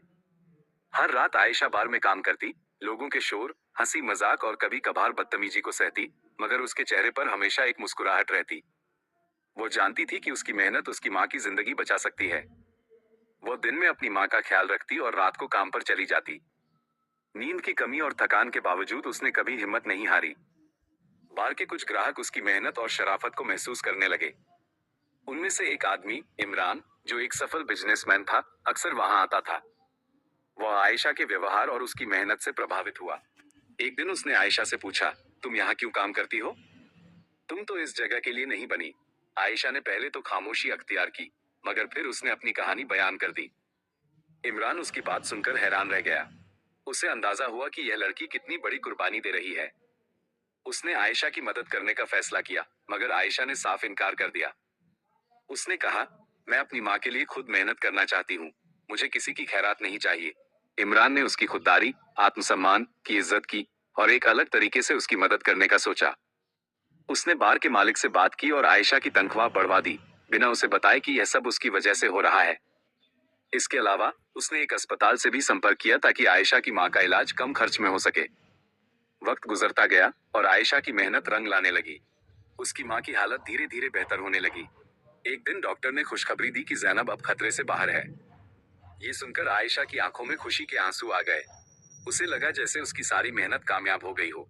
हर रात आयशा बार में काम करती, लोगों के शोर, हंसी मजाक और कभी कभार बदतमीजी को सहती, मगर उसके चेहरे पर हमेशा एक मुस्कुराहट रहती। वो जानती थी कि उसकी मेहनत उसकी माँ की जिंदगी बचा सकती है। वो दिन में अपनी माँ का ख्याल रखती और रात को काम पर चली जाती। नींद की कमी और थकान के बावजूद उसने कभी हिम्मत नहीं हारी। बार के कुछ ग्राहक उसकी मेहनत और शराफत को महसूस करने लगे। उनमें से एक आदमी, इमरान, जो एक सफल बिजनेसमैन था, अक्सर वहां आता था। वह आयशा के व्यवहार और उसकी मेहनत से प्रभावित हुआ। एक दिन उसने आयशा से पूछा, तुम यहाँ क्यों काम करती हो? तुम तो इस जगह के लिए नहीं बनी। आयशा ने पहले तो खामोशी अख्तियार की, मगर फिर उसने अपनी कहानी बयान कर दी। इमरान उसकी बात सुनकर हैरान रह गया। उसे अंदाजा हुआ कि यह लड़की कितनी बड़ी कुर्बानी दे रही है। उसने आयशा की मदद करने का फैसला किया, मगर आयशा ने साफ इनकार कर दिया। उसने कहा, मैं अपनी माँ के लिए खुद मेहनत करना चाहती हूँ, मुझे किसी की खैरात नहीं चाहिए। इमरान ने उसकी खुददारी, आत्मसम्मान की इज्जत की और एक अलग तरीके से उसकी मदद करने का सोचा। उसने बार के मालिक से बात की और आयशा की तनख्वाह बढ़वा दी, बिना उसे बताए कि यह सब उसकी वजह से हो रहा है। इसके अलावा उसने एक अस्पताल से भी संपर्क किया ताकि आयशा की माँ का इलाज कम खर्च में हो सके। वक्त गुजरता गया और आयशा की मेहनत रंग लाने लगी। उसकी माँ की हालत धीरे धीरे बेहतर होने लगी। एक दिन डॉक्टर ने खुशखबरी दी कि जैनब अब खतरे से बाहर है। ये सुनकर आयशा की आंखों में खुशी के आंसू आ गए। उसे लगा जैसे उसकी सारी मेहनत कामयाब हो गई हो।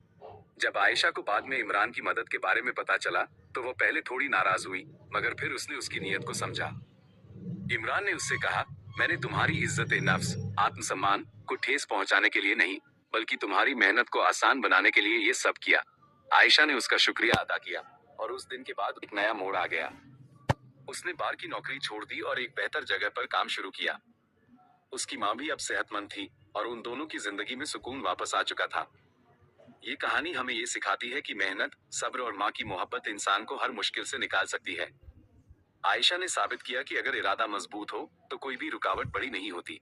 जब आयशा को बाद में इमरान की मदद के बारे में पता चला, तो वो पहले थोड़ी नाराज हुई, मगर फिर उसने उसकी नीयत को समझा। इमरान ने उससे कहा, मैंने तुम्हारी इज्जत नफ्स, आत्मसम्मान को ठेस पहुंचाने के लिए नहीं, बल्कि तुम्हारी मेहनत को आसान बनाने के लिए ये सब किया। आयशा ने उसका शुक्रिया अदा किया और उस दिन के बाद एक नया मोड़ आ गया। उसने बार की नौकरी छोड़ दी और एक बेहतर जगह पर काम शुरू किया। उसकी माँ भी अब सेहतमंद थी और उन दोनों की जिंदगी में सुकून वापस आ चुका था। ये कहानी हमें ये सिखाती है कि मेहनत, सब्र और माँ की मोहब्बत इंसान को हर मुश्किल से निकाल सकती है। आयशा ने साबित किया कि अगर इरादा मजबूत हो, तो कोई भी रुकावट बड़ी नहीं होती।